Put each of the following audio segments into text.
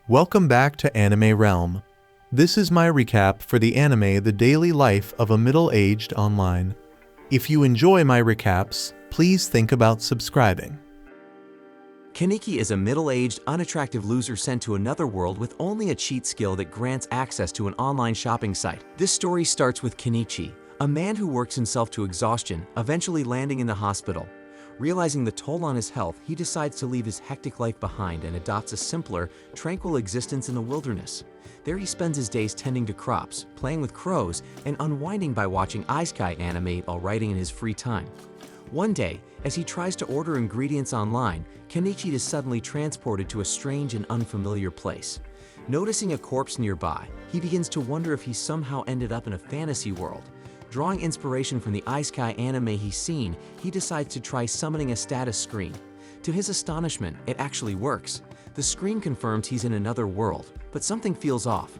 Welcome back to Anime Realm. This is my recap for the anime The Daily Life of a Middle-Aged Online. If you enjoy my recaps, please think about subscribing. Kaneki is a middle-aged, unattractive loser sent to another world with only a cheat skill that grants access to an online shopping site. This story starts with Kenichi, a man who works himself to exhaustion, eventually landing in the hospital. Realizing the toll on his health, he decides to leave his hectic life behind and adopts a simpler, tranquil existence in the wilderness. There he spends his days tending to crops, playing with crows, and unwinding by watching Isekai anime while writing in his free time. One day, as he tries to order ingredients online, Kenichi is suddenly transported to a strange and unfamiliar place. Noticing a corpse nearby, he begins to wonder if he somehow ended up in a fantasy world. Drawing inspiration from the Isekai anime he's seen, he decides to try summoning a status screen. To his astonishment, it actually works. The screen confirms he's in another world, but something feels off.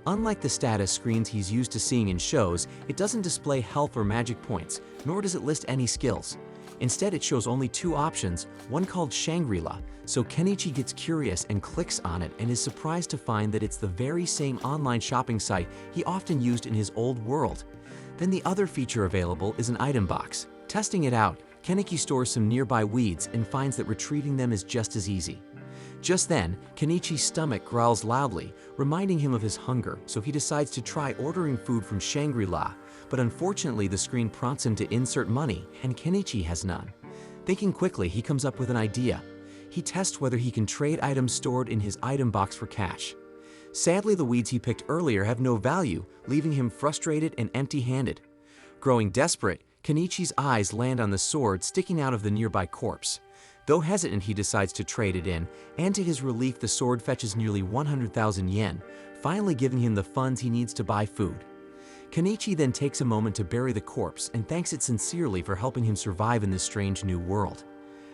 Unlike the status screens he's used to seeing in shows, it doesn't display health or magic points, nor does it list any skills. Instead, it shows only two options, one called Shangri-La, so Kenichi gets curious and clicks on it and is surprised to find that it's the very same online shopping site he often used in his old world. Then the other feature available is an item box. Testing it out, Kenichi stores some nearby weeds and finds that retrieving them is just as easy. Just then, Kenichi's stomach growls loudly, reminding him of his hunger, so he decides to try ordering food from Shangri-La, but unfortunately the screen prompts him to insert money, and Kenichi has none. Thinking quickly, he comes up with an idea. He tests whether he can trade items stored in his item box for cash. Sadly, the weeds he picked earlier have no value, leaving him frustrated and empty-handed. Growing desperate, Kenichi's eyes land on the sword sticking out of the nearby corpse. Though hesitant, he decides to trade it in, and to his relief the sword fetches nearly 100,000 yen, finally giving him the funds he needs to buy food. Kenichi then takes a moment to bury the corpse and thanks it sincerely for helping him survive in this strange new world.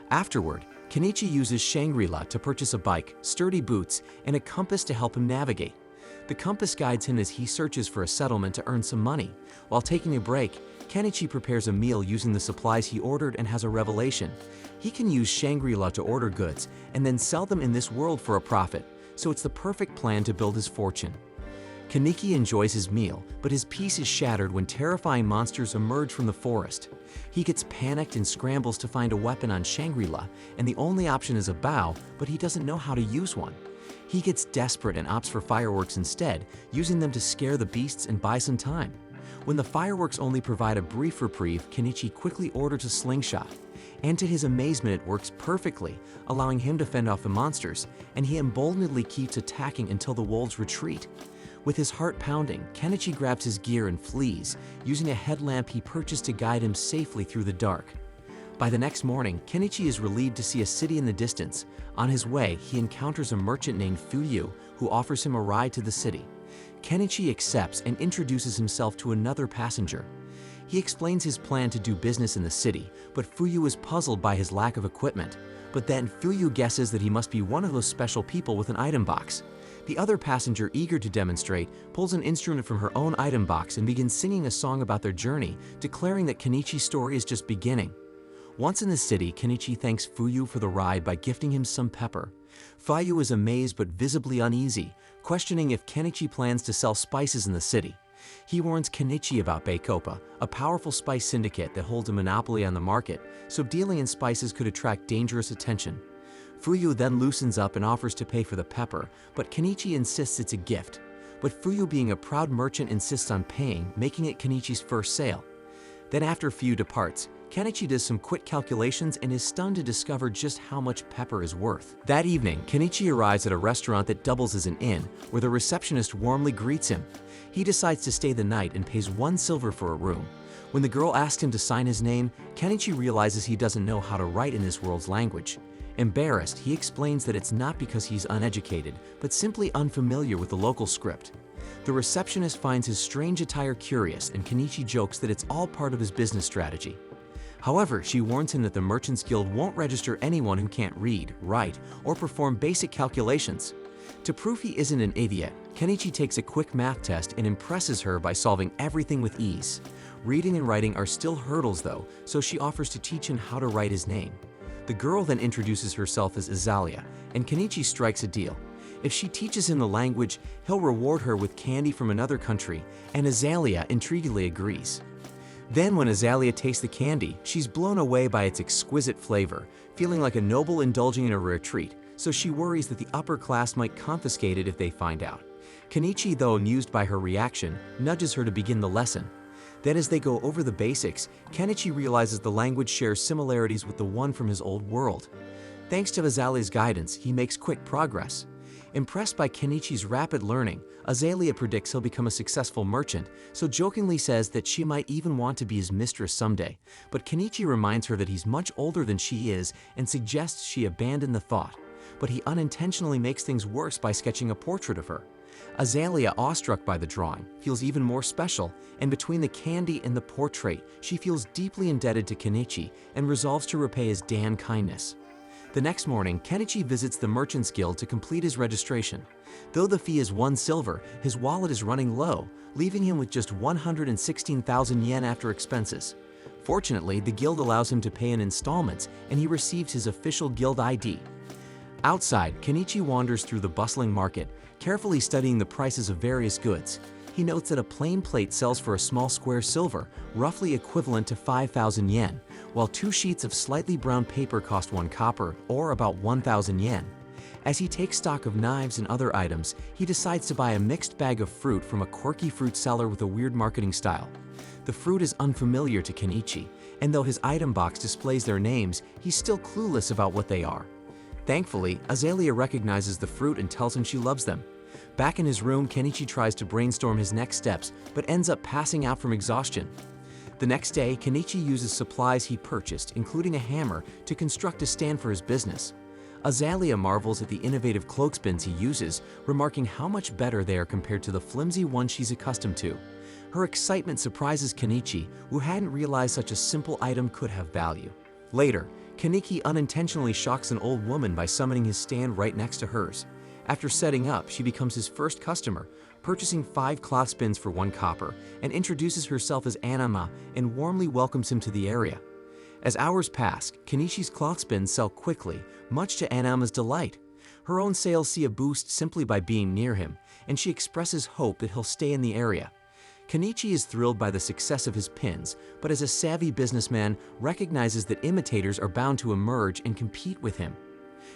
Afterward, Kenichi uses Shangri-La to purchase a bike, sturdy boots, and a compass to help him navigate. The compass guides him as he searches for a settlement to earn some money. While taking a break, Kenichi prepares a meal using the supplies he ordered and has a revelation. He can use Shangri-La to order goods and then sell them in this world for a profit, so it's the perfect plan to build his fortune. Kenichi enjoys his meal, but his peace is shattered when terrifying monsters emerge from the forest. He gets panicked and scrambles to find a weapon on Shangri-La, and the only option is a bow, but he doesn't know how to use one. He gets desperate and opts for fireworks instead, using them to scare the beasts and buy some time. When the fireworks only provide a brief reprieve, Kenichi quickly orders a slingshot. And to his amazement, it works perfectly, allowing him to fend off the monsters, and he emboldenedly keeps attacking until the wolves retreat. With his heart pounding, Kenichi grabs his gear and flees, using a headlamp he purchased to guide him safely through the dark. By the next morning, Kenichi is relieved to see a city in the distance. On his way, he encounters a merchant named Fuyu, who offers him a ride to the city. Kenichi accepts and introduces himself to another passenger. He explains his plan to do business in the city, but Fuyu is puzzled by his lack of equipment. But then Fuyu guesses that he must be one of those special people with an item box. The other passenger, eager to demonstrate, pulls an instrument from her own item box and begins singing a song about their journey, declaring that Kenichi's story is just beginning. Once in the city, Kenichi thanks Fuyu for the ride by gifting him some pepper. Fuyu is amazed but visibly uneasy, questioning if Kenichi plans to sell spices in the city. He warns Kenichi about Bacopa, a powerful spice syndicate that holds a monopoly on the market, so dealing in spices could attract dangerous attention. Fuyu then loosens up and offers to pay for the pepper, but Kenichi insists it's a gift. But Fuyu, being a proud merchant, insists on paying, making it Kenichi's first sale. Then after Fuyu departs, Kenichi does some quick calculations and is stunned to discover just how much pepper is worth. That evening, Kenichi arrives at a restaurant that doubles as an inn, where the receptionist warmly greets him. He decides to stay the night and pays 1 silver for a room. When the girl asks him to sign his name, Kenichi realizes he doesn't know how to write in this world's language. Embarrassed, he explains that it's not because he's uneducated, but simply unfamiliar with the local script. The receptionist finds his strange attire curious, and Kenichi jokes that it's all part of his business strategy. However, she warns him that the Merchants Guild won't register anyone who can't read, write, or perform basic calculations. To prove he isn't an idiot, Kenichi takes a quick math test and impresses her by solving everything with ease. Reading and writing are still hurdles though, so she offers to teach him how to write his name. The girl then introduces herself as Azalea, and Kenichi strikes a deal. If she teaches him the language, he'll reward her with candy from another country, and Azalea intriguingly agrees. Then when Azalea tastes the candy, she's blown away by its exquisite flavor, feeling like a noble indulging in a rare treat, so she worries that the upper class might confiscate it if they find out. Kenichi, though amused by her reaction, nudges her to begin the lesson. Then as they go over the basics, Kenichi realizes the language shares similarities with the one from his old world. Thanks to Azalea's guidance, he makes quick progress. Impressed by Kenichi's rapid learning, Azalea predicts he'll become a successful merchant, so jokingly says that she might even want to be his mistress someday. But Kenichi reminds her that he's much older than she is and suggests she abandon the thought. But he unintentionally makes things worse by sketching a portrait of her. Azalea, awestruck by the drawing, feels even more special, and between the candy and the portrait, she feels deeply indebted to Kenichi and resolves to repay his Dan kindness. The next morning, Kenichi visits the Merchants Guild to complete his registration. Though the fee is 1 silver, his wallet is running low, leaving him with just 116,000 yen after expenses. Fortunately, the guild allows him to pay in installments, and he receives his official guild ID. Outside, Kenichi wanders through the bustling market, carefully studying the prices of various goods. He notes that a plain plate sells for a small square silver, roughly equivalent to 5,000 yen, while 2 sheets of slightly brown paper cost 1 copper, or about 1,000 yen. As he takes stock of knives and other items, he decides to buy a mixed bag of fruit from a quirky fruit seller with a weird marketing style. The fruit is unfamiliar to Kenichi, and though his item box displays their names, he's still clueless about what they are. Thankfully, Azalea recognizes the fruit and tells him she loves them. Back in his room, Kenichi tries to brainstorm his next steps, but ends up passing out from exhaustion. The next day, Kenichi uses supplies he purchased, including a hammer, to construct a stand for his business. Azalea marvels at the innovative clothespins he uses, remarking how much better they are compared to the flimsy ones she's accustomed to. Her excitement surprises Kenichi, who hadn't realized such a simple item could have value. Later, Kenichi unintentionally shocks an old woman by summoning his stand right next to hers. After setting up, she becomes his first customer, purchasing 5 clothespins for 1 copper, and introduces herself as Anama and warmly welcomes him to the area. As hours pass, Kenichi's clothespins sell quickly, much to Anama's delight. Her own sales see a boost simply by being near him, and she expresses hope that he'll stay in the area. Kenichi is thrilled by the success of his pins, but as a savvy businessman, recognizes that imitators are bound to emerge and compete with him.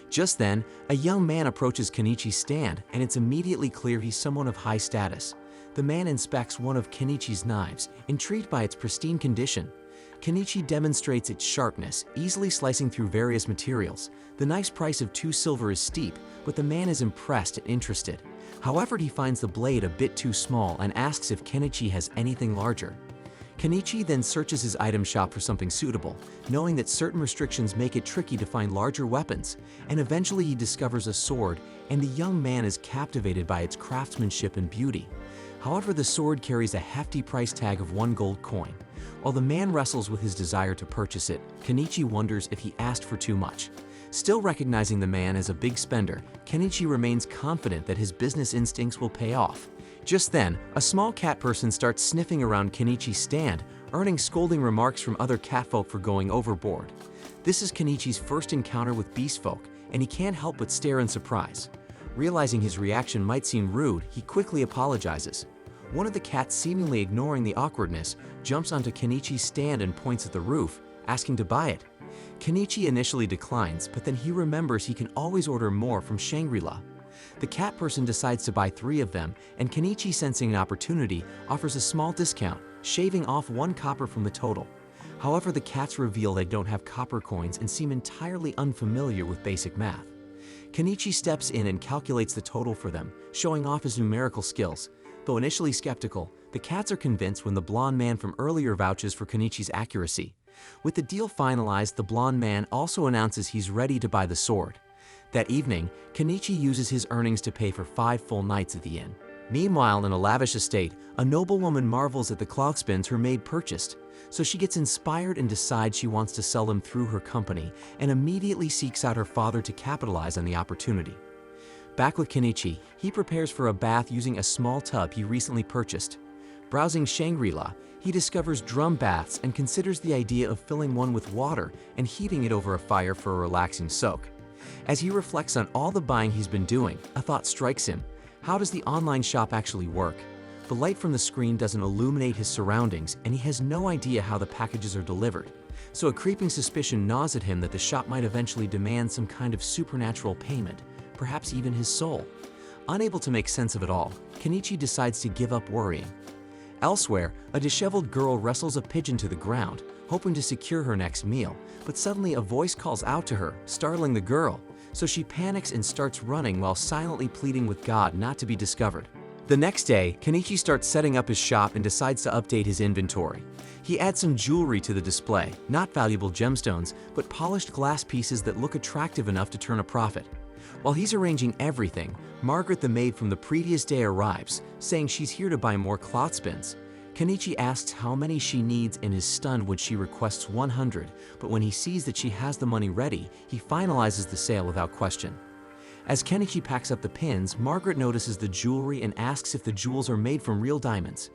Just then, a young man approaches Kenichi's stand, and it's immediately clear he's someone of high status. The man inspects one of Kenichi's knives, intrigued by its pristine condition. Kenichi demonstrates its sharpness, easily slicing through various materials. The knife's price of 2 silver is steep, but the man is impressed and interested. However, he finds the blade a bit too small and asks if Kenichi has anything larger. Kenichi then searches his item shop for something suitable, knowing that certain restrictions make it tricky to find larger weapons, and eventually he discovers a sword, and the young man is captivated by its craftsmanship and beauty. However, the sword carries a hefty price tag of 1 gold coin. While the man wrestles with his desire to purchase it, Kenichi wonders if he asked for too much. Still recognizing the man as a big spender, Kenichi remains confident that his business instincts will pay off. Just then, a small cat person starts sniffing around Kenichi's stand, earning scolding remarks from other catfolk for going overboard. This is Kenichi's first encounter with beast folk, and he can't help but stare in surprise. Realizing his reaction might seem rude, he quickly apologizes. One of the cats, seemingly ignoring the awkwardness, jumps onto Kenichi's stand and points at the roof, asking to buy it. Kenichi initially declines, but then he remembers he can always order more from Shangri-La. The cat person decides to buy 3 of them, and Kenichi, sensing an opportunity, offers a small discount, shaving off 1 copper from the total. However, the cats reveal they don't have copper coins and seem entirely unfamiliar with basic math. Kenichi steps in and calculates the total for them, showing off his numerical skills. Though initially skeptical, the cats are convinced when the blonde man from earlier vouches for Kenichi's accuracy. With the deal finalized, the blonde man also announces he's ready to buy the sword. That evening, Kenichi uses his earnings to pay for 5 full nights at the inn. Meanwhile, in a lavish estate, a noblewoman marvels at the clothespins her maid purchased, so she gets inspired and decides she wants to sell them through her company, and immediately seeks out her father to capitalize on the opportunity. Back with Kenichi, he prepares for a bath using a small tub he recently purchased. Browsing Shangri-La, he discovers drum baths and considers the idea of filling one with water and heating it over a fire for a relaxing soak. As he reflects on all the buying he's been doing, a thought strikes him. How does the online shop actually work? The light from the screen doesn't illuminate his surroundings, and he has no idea how the packages are delivered. So a creeping suspicion gnaws at him that the shop might eventually demand some kind of supernatural payment, perhaps even his soul. Unable to make sense of it all, Kenichi decides to give up worrying. Elsewhere, a disheveled girl wrestles a pigeon to the ground, hoping to secure her next meal, but suddenly a voice calls out to her, startling the girl, so she panics and starts running while silently pleading with God not to be discovered. The next day, Kenichi starts setting up his shop and decides to update his inventory. He adds some jewelry to the display, not valuable gemstones, but polished glass pieces that look attractive enough to turn a profit. While he's arranging everything, Margaret the maid from the previous day arrives, saying she's here to buy more cloth spins. Kenichi asks how many she needs and is stunned when she requests 100, but when he sees that she has the money ready, he finalizes the sale without question. As Kenichi packs up the pins, Margaret notices the jewelry and asks if the jewels are made from real diamonds.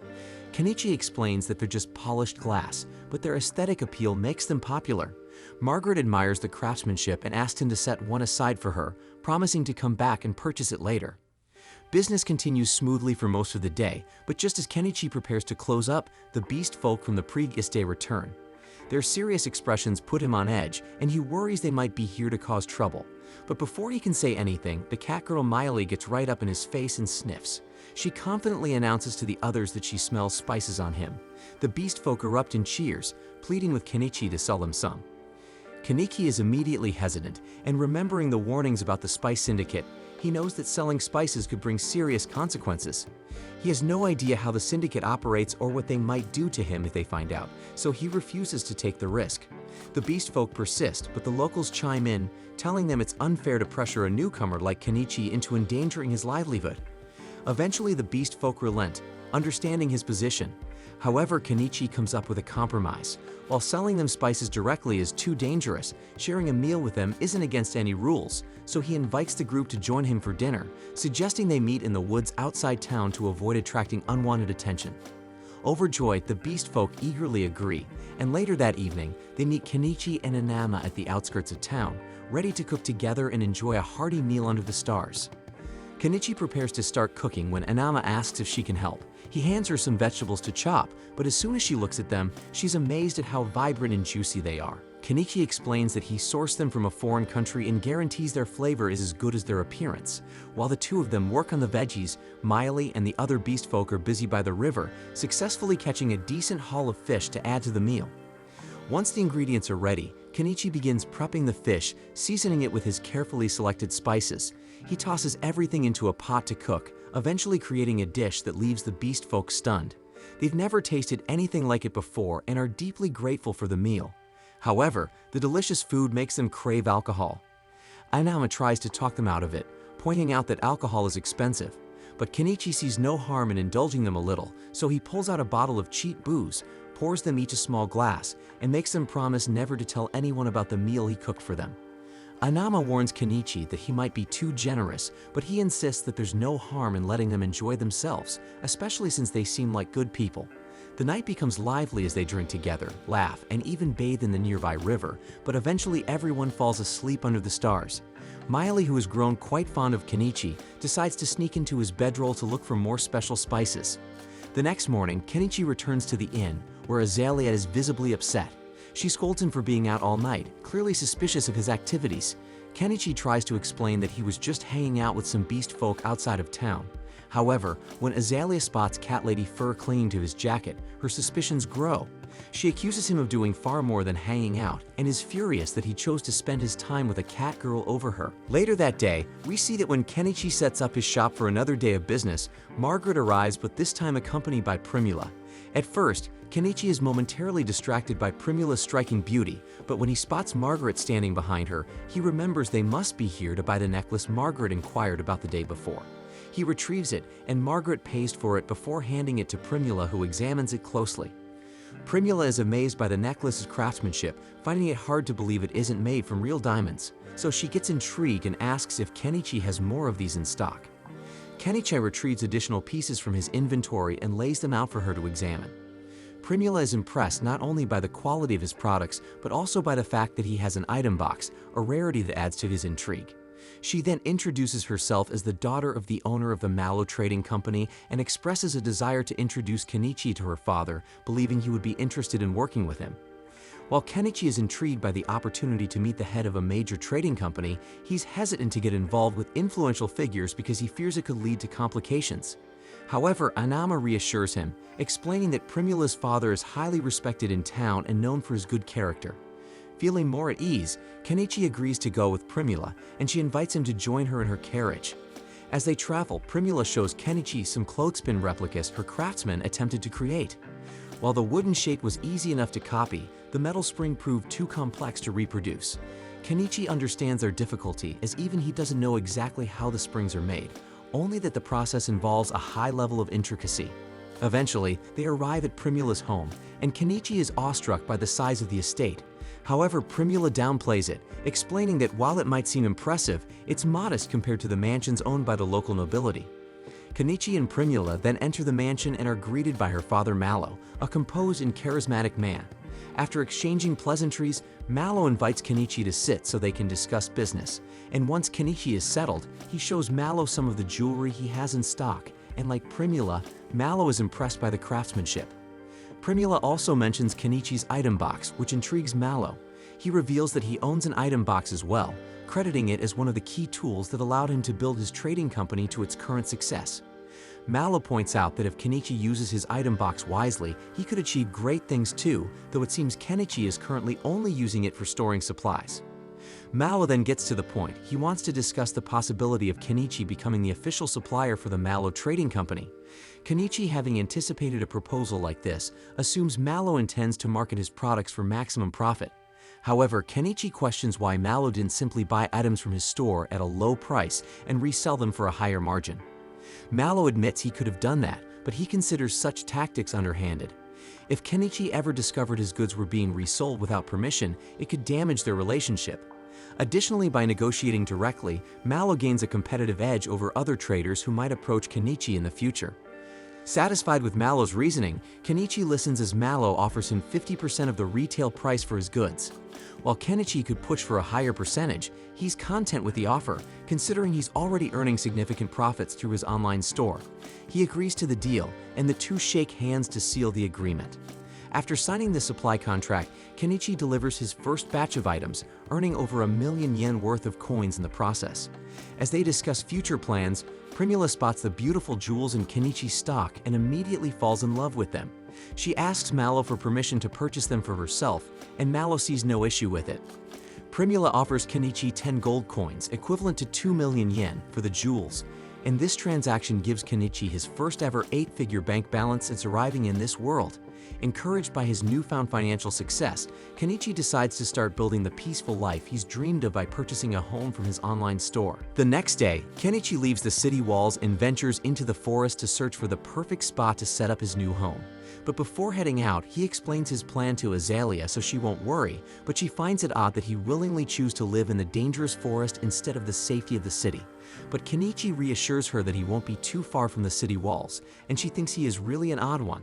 Kenichi explains that they're just polished glass, but their aesthetic appeal makes them popular. Margaret admires the craftsmanship and asks him to set one aside for her, promising to come back and purchase it later. Business continues smoothly for most of the day, but just as Kenichi prepares to close up, the beast folk from the previous day return. Their serious expressions put him on edge, and he worries they might be here to cause trouble. But before he can say anything, the cat girl Miley gets right up in his face and sniffs. She confidently announces to the others that she smells spices on him. The beast folk erupt in cheers, pleading with Kenichi to sell them some. Kenichi is immediately hesitant, and remembering the warnings about the spice syndicate, he knows that selling spices could bring serious consequences. He has no idea how the syndicate operates or what they might do to him if they find out, so he refuses to take the risk. The beast folk persist, but the locals chime in, telling them it's unfair to pressure a newcomer like Kenichi into endangering his livelihood. Eventually, the beast folk relent, understanding his position. However, Kenichi comes up with a compromise. While selling them spices directly is too dangerous, sharing a meal with them isn't against any rules, so he invites the group to join him for dinner, suggesting they meet in the woods outside town to avoid attracting unwanted attention. Overjoyed, the beast folk eagerly agree, and later that evening, they meet Kenichi and Inama at the outskirts of town, ready to cook together and enjoy a hearty meal under the stars. Kenichi prepares to start cooking when Inama asks if she can help. He hands her some vegetables to chop, but as soon as she looks at them, she's amazed at how vibrant and juicy they are. Kenichi explains that he sourced them from a foreign country and guarantees their flavor is as good as their appearance. While the two of them work on the veggies, Miley and the other beast folk are busy by the river, successfully catching a decent haul of fish to add to the meal. Once the ingredients are ready, Kenichi begins prepping the fish, seasoning it with his carefully selected spices. He tosses everything into a pot to cook, eventually creating a dish that leaves the beast folk stunned. They've never tasted anything like it before and are deeply grateful for the meal. However, the delicious food makes them crave alcohol. Inama tries to talk them out of it, pointing out that alcohol is expensive. But Kenichi sees no harm in indulging them a little, so he pulls out a bottle of cheap booze, pours them each a small glass, and makes them promise never to tell anyone about the meal he cooked for them. Inama warns Kenichi that he might be too generous, but he insists that there's no harm in letting them enjoy themselves, especially since they seem like good people. The night becomes lively as they drink together, laugh, and even bathe in the nearby river, but eventually everyone falls asleep under the stars. Miley, who has grown quite fond of Kenichi, decides to sneak into his bedroll to look for more special spices. The next morning, Kenichi returns to the inn, where Azalea is visibly upset. She scolds him for being out all night, clearly suspicious of his activities. Kenichi tries to explain that he was just hanging out with some beast folk outside of town. However, when Azalea spots Cat Lady fur clinging to his jacket, her suspicions grow. She accuses him of doing far more than hanging out and is furious that he chose to spend his time with a cat girl over her. Later that day, we see that when Kenichi sets up his shop for another day of business, Margaret arrives, but this time accompanied by Primula. At first, Kenichi is momentarily distracted by Primula's striking beauty, but when he spots Margaret standing behind her, he remembers they must be here to buy the necklace Margaret inquired about the day before. He retrieves it, and Margaret pays for it before handing it to Primula, who examines it closely. Primula is amazed by the necklace's craftsmanship, finding it hard to believe it isn't made from real diamonds, so she gets intrigued and asks if Kenichi has more of these in stock. Kenichi retrieves additional pieces from his inventory and lays them out for her to examine. Primula is impressed not only by the quality of his products, but also by the fact that he has an item box, a rarity that adds to his intrigue. She then introduces herself as the daughter of the owner of the Mallow Trading Company and expresses a desire to introduce Kenichi to her father, believing he would be interested in working with him. While Kenichi is intrigued by the opportunity to meet the head of a major trading company, he's hesitant to get involved with influential figures because he fears it could lead to complications. However, Anama reassures him, explaining that Primula's father is highly respected in town and known for his good character. Feeling more at ease, Kenichi agrees to go with Primula, and she invites him to join her in her carriage. As they travel, Primula shows Kenichi some clothespin replicas her craftsman attempted to create. While the wooden shape was easy enough to copy, the metal spring proved too complex to reproduce. Kenichi understands their difficulty, as even he doesn't know exactly how the springs are made, only that the process involves a high level of intricacy. Eventually, they arrive at Primula's home, and Kenichi is awestruck by the size of the estate. However, Primula downplays it, explaining that while it might seem impressive, it's modest compared to the mansions owned by the local nobility. Kenichi and Primula then enter the mansion and are greeted by her father Mallow, a composed and charismatic man. After exchanging pleasantries, Mallow invites Kenichi to sit so they can discuss business, and once Kenichi is settled, he shows Mallow some of the jewelry he has in stock, and like Primula, Mallow is impressed by the craftsmanship. Primula also mentions Kenichi's item box, which intrigues Mallow. He reveals that he owns an item box as well, crediting it as one of the key tools that allowed him to build his trading company to its current success. Mallow points out that if Kenichi uses his item box wisely, he could achieve great things too, though it seems Kenichi is currently only using it for storing supplies. Mallow then gets to the point. He wants to discuss the possibility of Kenichi becoming the official supplier for the Mallow Trading Company. Kenichi, having anticipated a proposal like this, assumes Mallow intends to market his products for maximum profit. However, Kenichi questions why Mallow didn't simply buy items from his store at a low price and resell them for a higher margin. Mallow admits he could have done that, but he considers such tactics underhanded. If Kenichi ever discovered his goods were being resold without permission, it could damage their relationship. Additionally, by negotiating directly, Mallow gains a competitive edge over other traders who might approach Kenichi in the future. Satisfied with Mallow's reasoning, Kenichi listens as Mallow offers him 50% of the retail price for his goods. While Kenichi could push for a higher percentage, he's content with the offer, considering he's already earning significant profits through his online store. He agrees to the deal, and the two shake hands to seal the agreement. After signing the supply contract, Kenichi delivers his first batch of items, earning over 1 million yen worth of coins in the process. As they discuss future plans, Primula spots the beautiful jewels in Kenichi's stock and immediately falls in love with them. She asks Mallow for permission to purchase them for herself, and Mallow sees no issue with it. Primula offers Kenichi 10 gold coins, equivalent to 2 million yen, for the jewels, and this transaction gives Kenichi his first ever 8-figure bank balance since arriving in this world. Encouraged by his newfound financial success, Kenichi decides to start building the peaceful life he's dreamed of by purchasing a home from his online store. The next day, Kenichi leaves the city walls and ventures into the forest to search for the perfect spot to set up his new home. But before heading out, he explains his plan to Azalea so she won't worry, but she finds it odd that he willingly chooses to live in the dangerous forest instead of the safety of the city. But Kenichi reassures her that he won't be too far from the city walls, and she thinks he is really an odd one.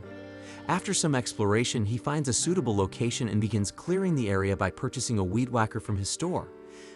After some exploration, he finds a suitable location and begins clearing the area by purchasing a weed whacker from his store.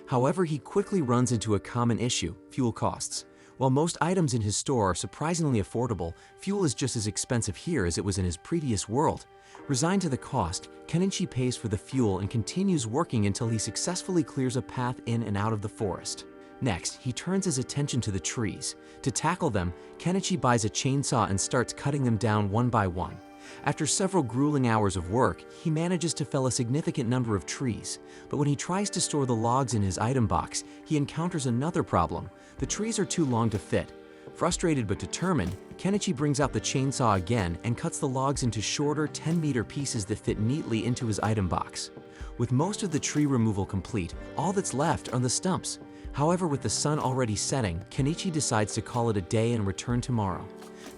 However, he quickly runs into a common issue: fuel costs. While most items in his store are surprisingly affordable, fuel is just as expensive here as it was in his previous world. Resigned to the cost, Kenichi pays for the fuel and continues working until he successfully clears a path in and out of the forest. Next, he turns his attention to the trees. To tackle them, Kenichi buys a chainsaw and starts cutting them down one by one. After several grueling hours of work, he manages to fell a significant number of trees, but when he tries to store the logs in his item box, he encounters another problem. The trees are too long to fit. Frustrated but determined, Kenichi brings out the chainsaw again and cuts the logs into shorter 10-meter pieces that fit neatly into his item box. With most of the tree removal complete, all that's left are the stumps. However, with the sun already setting, Kenichi decides to call it a day and return tomorrow.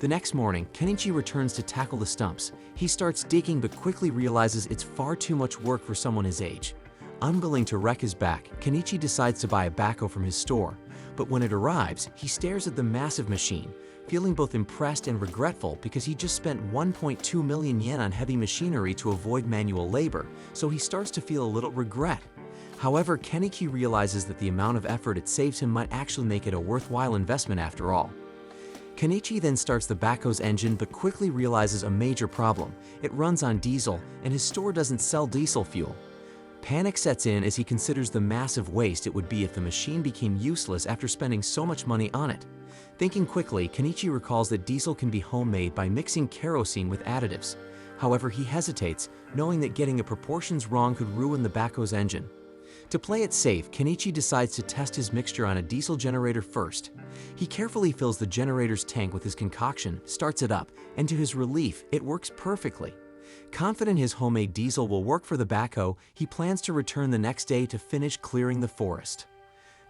The next morning, Kenichi returns to tackle the stumps. He starts digging but quickly realizes it's far too much work for someone his age. Unwilling to wreck his back, Kenichi decides to buy a backhoe from his store. But when it arrives, he stares at the massive machine. feeling both impressed and regretful because he just spent 1.2 million yen on heavy machinery to avoid manual labor, so he starts to feel a little regret. However, Kenichi realizes that the amount of effort it saves him might actually make it a worthwhile investment after all. Kenichi then starts the backhoe's engine but quickly realizes a major problem. It runs on diesel, and his store doesn't sell diesel fuel. Panic sets in as he considers the massive waste it would be if the machine became useless after spending so much money on it. Thinking quickly, Kenichi recalls that diesel can be homemade by mixing kerosene with additives. However, he hesitates, knowing that getting the proportions wrong could ruin the backhoe's engine. To play it safe, Kenichi decides to test his mixture on a diesel generator first. He carefully fills the generator's tank with his concoction, starts it up, and to his relief, it works perfectly. Confident his homemade diesel will work for the backhoe, he plans to return the next day to finish clearing the forest.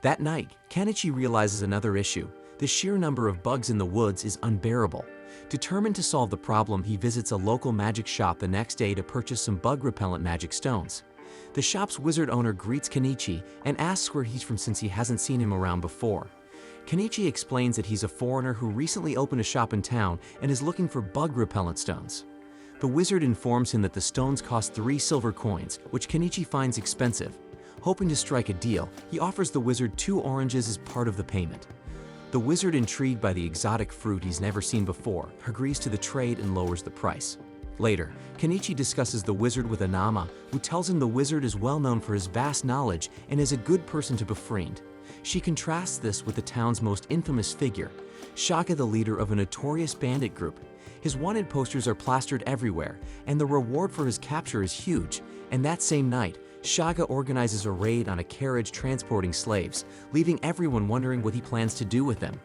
That night, Kenichi realizes another issue. The sheer number of bugs in the woods is unbearable. Determined to solve the problem, he visits a local magic shop the next day to purchase some bug-repellent magic stones. The shop's wizard owner greets Kenichi and asks where he's from since he hasn't seen him around before. Kenichi explains that he's a foreigner who recently opened a shop in town and is looking for bug-repellent stones. The wizard informs him that the stones cost 3 silver coins, which Kenichi finds expensive. Hoping to strike a deal, he offers the wizard 2 oranges as part of the payment. The wizard, intrigued by the exotic fruit he's never seen before, agrees to the trade and lowers the price. Later, Kenichi discusses the wizard with Anama, who tells him the wizard is well known for his vast knowledge and is a good person to befriend. She contrasts this with the town's most infamous figure, Shaka, the leader of a notorious bandit group. His wanted posters are plastered everywhere, and the reward for his capture is huge. And that same night, Shaka organizes a raid on a carriage transporting slaves, leaving everyone wondering what he plans to do with them.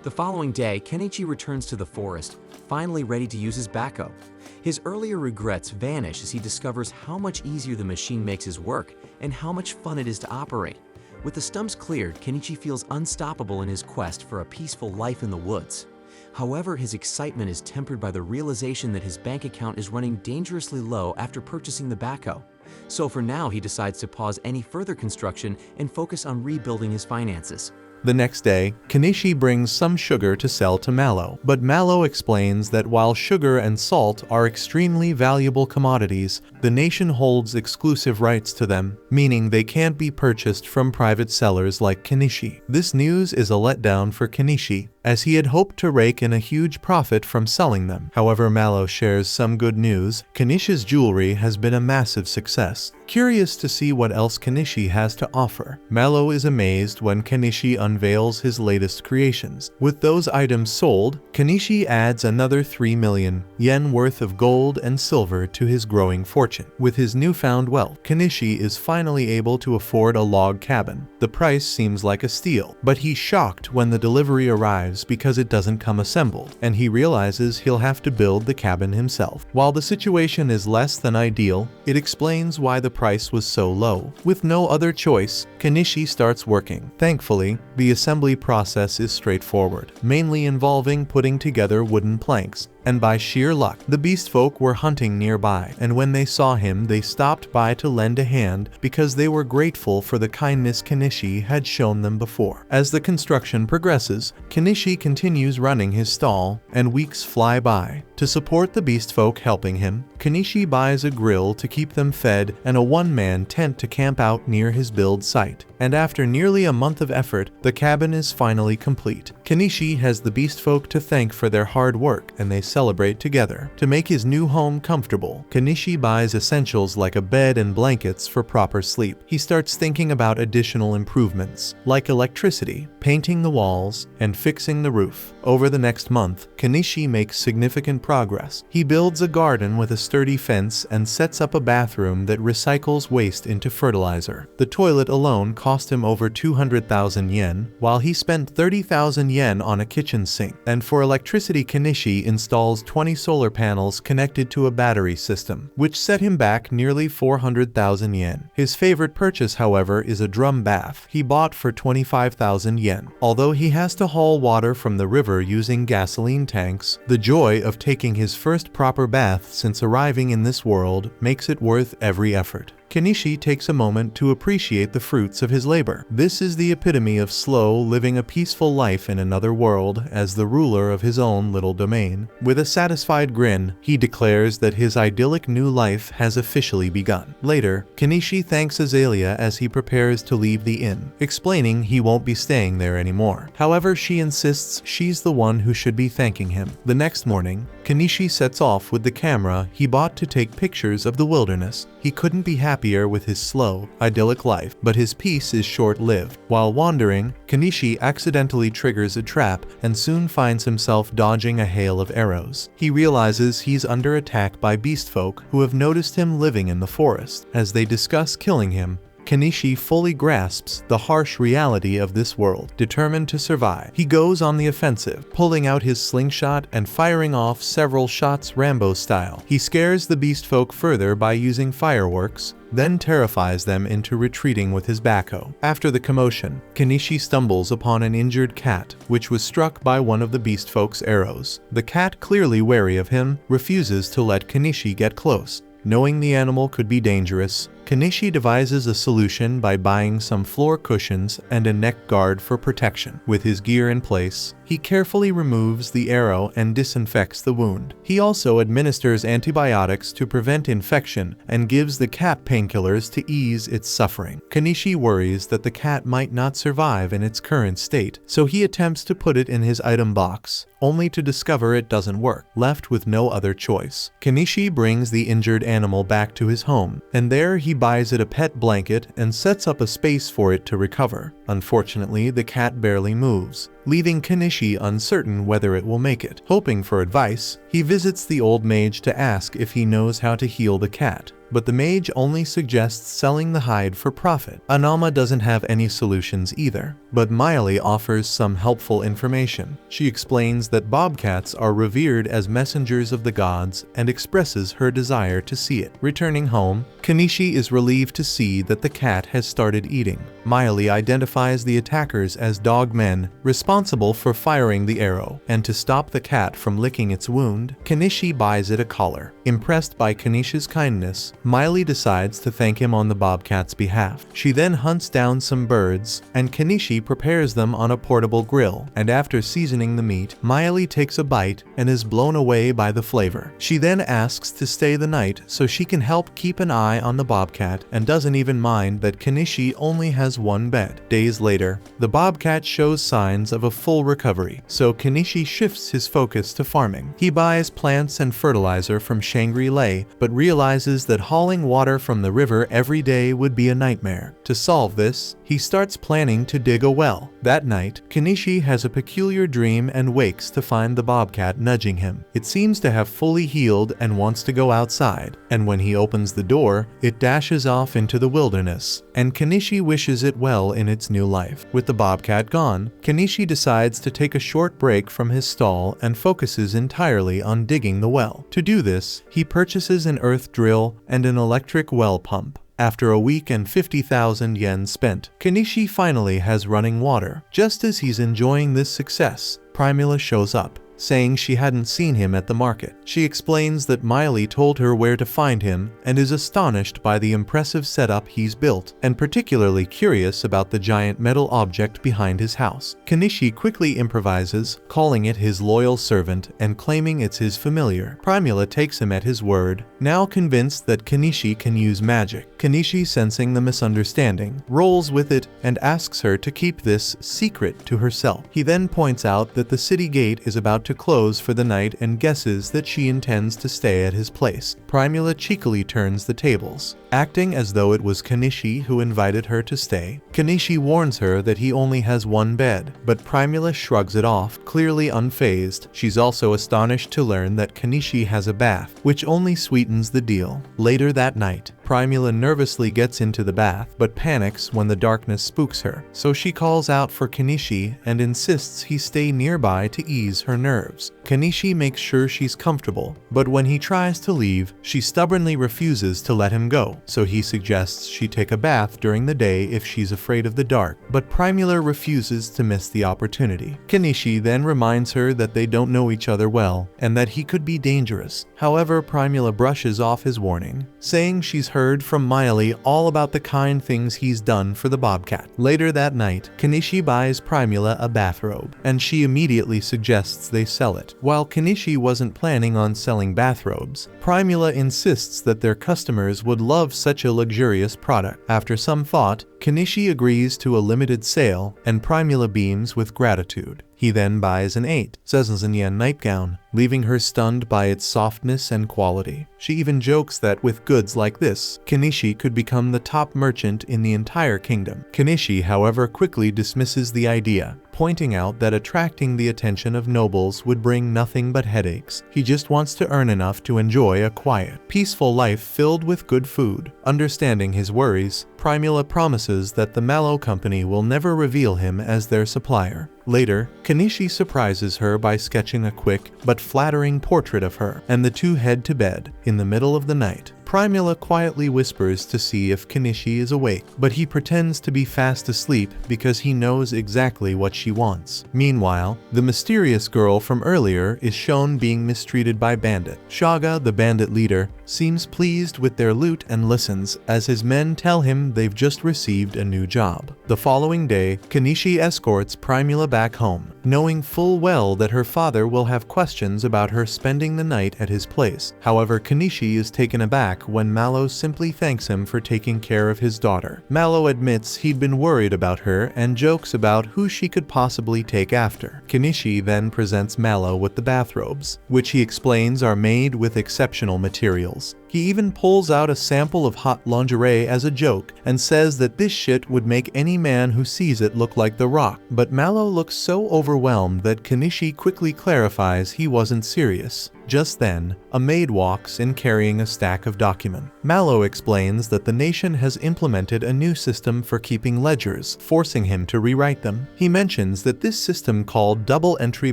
The following day, Kenichi returns to the forest, finally ready to use his backhoe. His earlier regrets vanish as he discovers how much easier the machine makes his work and how much fun it is to operate. With the stumps cleared, Kenichi feels unstoppable in his quest for a peaceful life in the woods. However, his excitement is tempered by the realization that his bank account is running dangerously low after purchasing the backhoe. So for now, he decides to pause any further construction and focus on rebuilding his finances. The next day, Kenichi brings some sugar to sell to Mallow, but Mallow explains that while sugar and salt are extremely valuable commodities, the nation holds exclusive rights to them, meaning they can't be purchased from private sellers like Kenichi. This news is a letdown for Kenichi, as he had hoped to rake in a huge profit from selling them. However, Mallow shares some good news. Kenichi's jewelry has been a massive success. Curious to see what else Kenichi has to offer, Mallow is amazed when Kenichi unveils his latest creations. With those items sold, Kenichi adds another 3 million yen worth of gold and silver to his growing fortune. With his newfound wealth, Kenichi is finally able to afford a log cabin. The price seems like a steal, but he's shocked when the delivery arrives because it doesn't come assembled, and he realizes he'll have to build the cabin himself. While the situation is less than ideal, it explains why the price was so low. With no other choice, Kenichi starts working. Thankfully, the assembly process is straightforward, mainly involving putting together wooden planks. And by sheer luck, the beast folk were hunting nearby, and when they saw him, they stopped by to lend a hand because they were grateful for the kindness Kenichi had shown them before. As the construction progresses, Kenichi continues running his stall, and weeks fly by. To support the beast folk helping him, Kenichi buys a grill to keep them fed and a one-man tent to camp out near his build site. And after nearly a month of effort, the cabin is finally complete. Kenichi has the beast folk to thank for their hard work, and they celebrate together. To make his new home comfortable, Kenichi buys essentials like a bed and blankets for proper sleep. He starts thinking about additional improvements, like electricity, painting the walls, and fixing the roof. Over the next month, Kenichi makes significant progress. He builds a garden with a sturdy fence and sets up a bathroom that recycles waste into fertilizer. The toilet alone cost him over 200,000 yen, while he spent 30,000 yen on a kitchen sink. And for electricity, Kenichi installs 20 solar panels connected to a battery system, which set him back nearly 400,000 yen. His favorite purchase, however, is a drum bath he bought for 25,000 yen. Although he has to haul water from the river using gasoline tanks, the joy of taking his first proper bath since arriving in this world makes it worth every effort. Kenichi takes a moment to appreciate the fruits of his labor. This is the epitome of slow, living a peaceful life in another world as the ruler of his own little domain. With a satisfied grin, he declares that his idyllic new life has officially begun. Later, Kenichi thanks Azalea as he prepares to leave the inn, explaining he won't be staying there anymore. However, she insists she's the one who should be thanking him. The next morning, Kenichi sets off with the camera he bought to take pictures of the wilderness. He couldn't be happier with his slow, idyllic life, but his peace is short-lived. While wandering, Kenichi accidentally triggers a trap and soon finds himself dodging a hail of arrows. He realizes he's under attack by beast folk who have noticed him living in the forest. As they discuss killing him, Kenichi fully grasps the harsh reality of this world. Determined to survive, he goes on the offensive, pulling out his slingshot and firing off several shots Rambo style. He scares the beast folk further by using fireworks, then terrifies them into retreating with his backhoe. After the commotion, Kenichi stumbles upon an injured cat, which was struck by one of the beast folk's arrows. The cat, clearly wary of him, refuses to let Kenichi get close. Knowing the animal could be dangerous, Kenichi devises a solution by buying some floor cushions and a neck guard for protection. With his gear in place, he carefully removes the arrow and disinfects the wound. He also administers antibiotics to prevent infection and gives the cat painkillers to ease its suffering. Kenichi worries that the cat might not survive in its current state, so he attempts to put it in his item box, only to discover it doesn't work. Left with no other choice, Kenichi brings the injured animal back to his home, and there he buys it a pet blanket and sets up a space for it to recover. Unfortunately, the cat barely moves, leaving Kenichi uncertain whether it will make it. Hoping for advice, he visits the old mage to ask if he knows how to heal the cat, but the mage only suggests selling the hide for profit. Anama doesn't have any solutions either, but Miley offers some helpful information. She explains that bobcats are revered as messengers of the gods and expresses her desire to see it. Returning home, Kenichi is relieved to see that the cat has started eating. Miley identifies the attackers as dogmen responsible for firing the arrow, and to stop the cat from licking its wound, Kenichi buys it a collar. Impressed by Kenichi's kindness, Miley decides to thank him on the bobcat's behalf. She then hunts down some birds, and Kenichi prepares them on a portable grill, and after seasoning the meat, Miley takes a bite and is blown away by the flavor. She then asks to stay the night so she can help keep an eye on the bobcat and doesn't even mind that Kenichi only has one bed. Days later, the bobcat shows signs of a full recovery, so Kenichi shifts his focus to farming. He buys plants and fertilizer from Shangri-La, but realizes that hauling water from the river every day would be a nightmare. To solve this, he starts planning to dig a well. That night, Kenichi has a peculiar dream and wakes to find the bobcat nudging him. It seems to have fully healed and wants to go outside, and when he opens the door, it dashes off into the wilderness, and Kenichi wishes it well in its new life. With the bobcat gone, Kenichi decides to take a short break from his stall and focuses entirely on digging the well. To do this, he purchases an earth drill and an electric well pump. After a week and 50,000 yen spent, Kenichi finally has running water. Just as he's enjoying this success, Primula shows up, saying she hadn't seen him at the market. She explains that Miley told her where to find him and is astonished by the impressive setup he's built, and particularly curious about the giant metal object behind his house. Kenichi quickly improvises, calling it his loyal servant and claiming it's his familiar. Primula takes him at his word, now convinced that Kenichi can use magic. Kenichi, sensing the misunderstanding, rolls with it and asks her to keep this secret to herself. He then points out that the city gate is about to close for the night and guesses that she intends to stay at his place. Primula cheekily turns the tables, acting as though it was Kenichi who invited her to stay. Kenichi warns her that he only has one bed, but Primula shrugs it off, clearly unfazed. She's also astonished to learn that Kenichi has a bath, which only sweetens the deal. Later that night, Primula nervously gets into the bath, but panics when the darkness spooks her, so she calls out for Kenichi and insists he stay nearby to ease her nerves. Kanishi makes sure she's comfortable, but when he tries to leave, she stubbornly refuses to let him go, so he suggests she take a bath during the day if she's afraid of the dark, but Primula refuses to miss the opportunity. Kanishi then reminds her that they don't know each other well, and that he could be dangerous. However, Primula brushes off his warning, saying she's heard from Miley all about the kind things he's done for the bobcat. Later that night, Kanishi buys Primula a bathrobe, and she immediately suggests they sell it. While Kanishi wasn't planning on selling bathrobes, Primula insists that their customers would love such a luxurious product. After some thought, Kanishi agrees to a limited sale, and Primula beams with gratitude. He then buys an 8,000 yen nightgown, leaving her stunned by its softness and quality. She even jokes that with goods like this, Kanishi could become the top merchant in the entire kingdom. Kanishi, however, quickly dismisses the idea, pointing out that attracting the attention of nobles would bring nothing but headaches. He just wants to earn enough to enjoy a quiet, peaceful life filled with good food. Understanding his worries, Primula promises that the Mallow Company will never reveal him as their supplier. Later, Kanishi surprises her by sketching a quick but flattering portrait of her, and the two head to bed. In the middle of the night, Primula quietly whispers to see if Kanishi is awake, but he pretends to be fast asleep because he knows exactly what she wants. Meanwhile, the mysterious girl from earlier is shown being mistreated by Bandit. Shaga, the bandit leader, seems pleased with their loot and listens as his men tell him they've just received a new job. The following day, Kanishi escorts Primula back home, knowing full well that her father will have questions about her spending the night at his place. However, Kanishi is taken aback when Mallow simply thanks him for taking care of his daughter. Mallow admits he'd been worried about her and jokes about who she could possibly take after. Kanishi then presents Mallow with the bathrobes, which he explains are made with exceptional materials. He even pulls out a sample of hot lingerie as a joke and says that this shit would make any man who sees it look like The Rock. But Mallow looks so overwhelmed that Kanishi quickly clarifies he wasn't serious. Just then, a maid walks in carrying a stack of documents. Mallow explains that the nation has implemented a new system for keeping ledgers, forcing him to rewrite them. He mentions that this system, called double-entry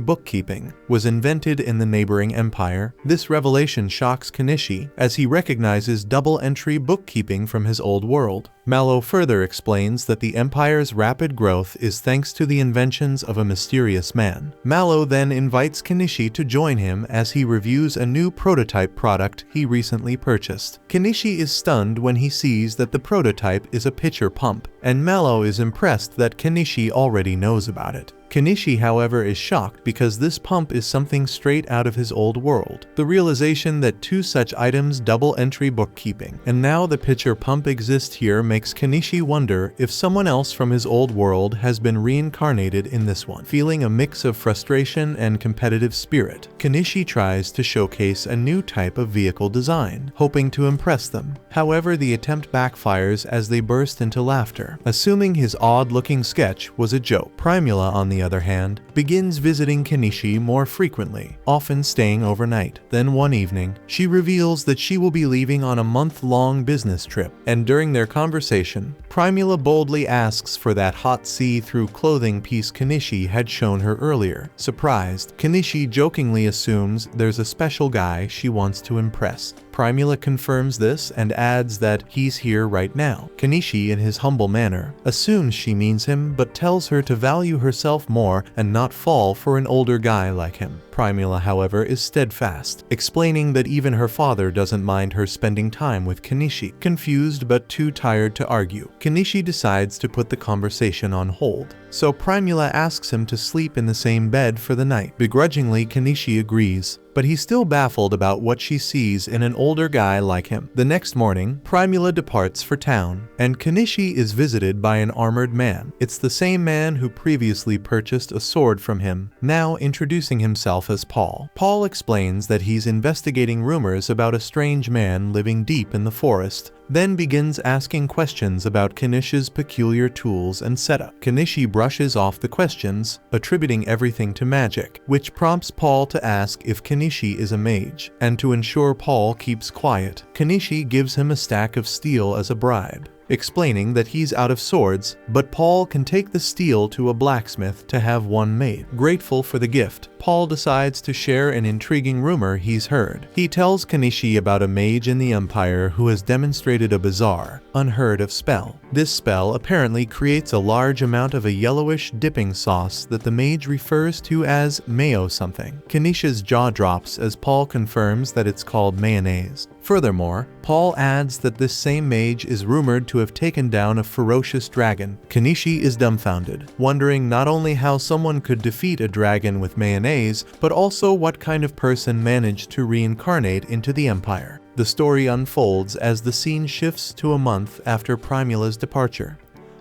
bookkeeping, was invented in the neighboring empire. This revelation shocks Kanishi, as he recognizes double-entry bookkeeping from his old world. Mallow further explains that the empire's rapid growth is thanks to the inventions of a mysterious man. Mallow then invites Kanishi to join him as he reviews a new prototype product he recently purchased. Kanishi is stunned when he sees that the prototype is a pitcher pump, and Mallow is impressed that Kanishi already knows about it. Kanishi, however, is shocked because this pump is something straight out of his old world. The realization that two such items double-entry bookkeeping, and now the pitcher pump exist here, makes Kanishi wonder if someone else from his old world has been reincarnated in this one. Feeling a mix of frustration and competitive spirit, Kanishi tries to showcase a new type of vehicle design, hoping to impress them. However, the attempt backfires as they burst into laughter, assuming his odd-looking sketch was a joke. Primula, on the other hand, begins visiting Kanishi more frequently, often staying overnight. Then one evening, she reveals that she will be leaving on a month-long business trip, and during their conversation, Primula boldly asks for that hot see-through clothing piece Kanishi had shown her earlier. Surprised, Kanishi jokingly assumes there's a special guy she wants to impress. Primula confirms this and adds that he's here right now. Kanishi, in his humble manner, assumes she means him but tells her to value herself more and not fall for an older guy like him. Primula, however, is steadfast, explaining that even her father doesn't mind her spending time with Kanishi. Confused but too tired to argue, Kanishi decides to put the conversation on hold, so Primula asks him to sleep in the same bed for the night. Begrudgingly, Kanishi agrees, but he's still baffled about what she sees in an older guy like him. The next morning, Primula departs for town, and Kanishi is visited by an armored man. It's the same man who previously purchased a sword from him, now introducing himself as Paul. Paul explains that he's investigating rumors about a strange man living deep in the forest, then begins asking questions about Kanishi's peculiar tools and setup. Kanishi brushes off the questions, attributing everything to magic, which prompts Paul to ask if Kanishi is a mage, and to ensure Paul keeps quiet, Kanishi gives him a stack of steel as a bribe. explaining that he's out of swords, but Paul can take the steel to a blacksmith to have one made. Grateful for the gift, Paul decides to share an intriguing rumor he's heard. He tells Kenichi about a mage in the Empire who has demonstrated a bizarre, unheard of spell. This spell apparently creates a large amount of a yellowish dipping sauce that the mage refers to as mayo something. Kenichi's jaw drops as Paul confirms that it's called mayonnaise. Furthermore, Paul adds that this same mage is rumored to have taken down a ferocious dragon. Kenichi is dumbfounded, wondering not only how someone could defeat a dragon with mayonnaise, but also what kind of person managed to reincarnate into the Empire. The story unfolds as the scene shifts to a month after Primula's departure.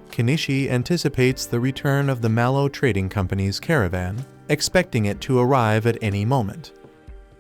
Kenichi anticipates the return of the Mallow Trading Company's caravan, expecting it to arrive at any moment.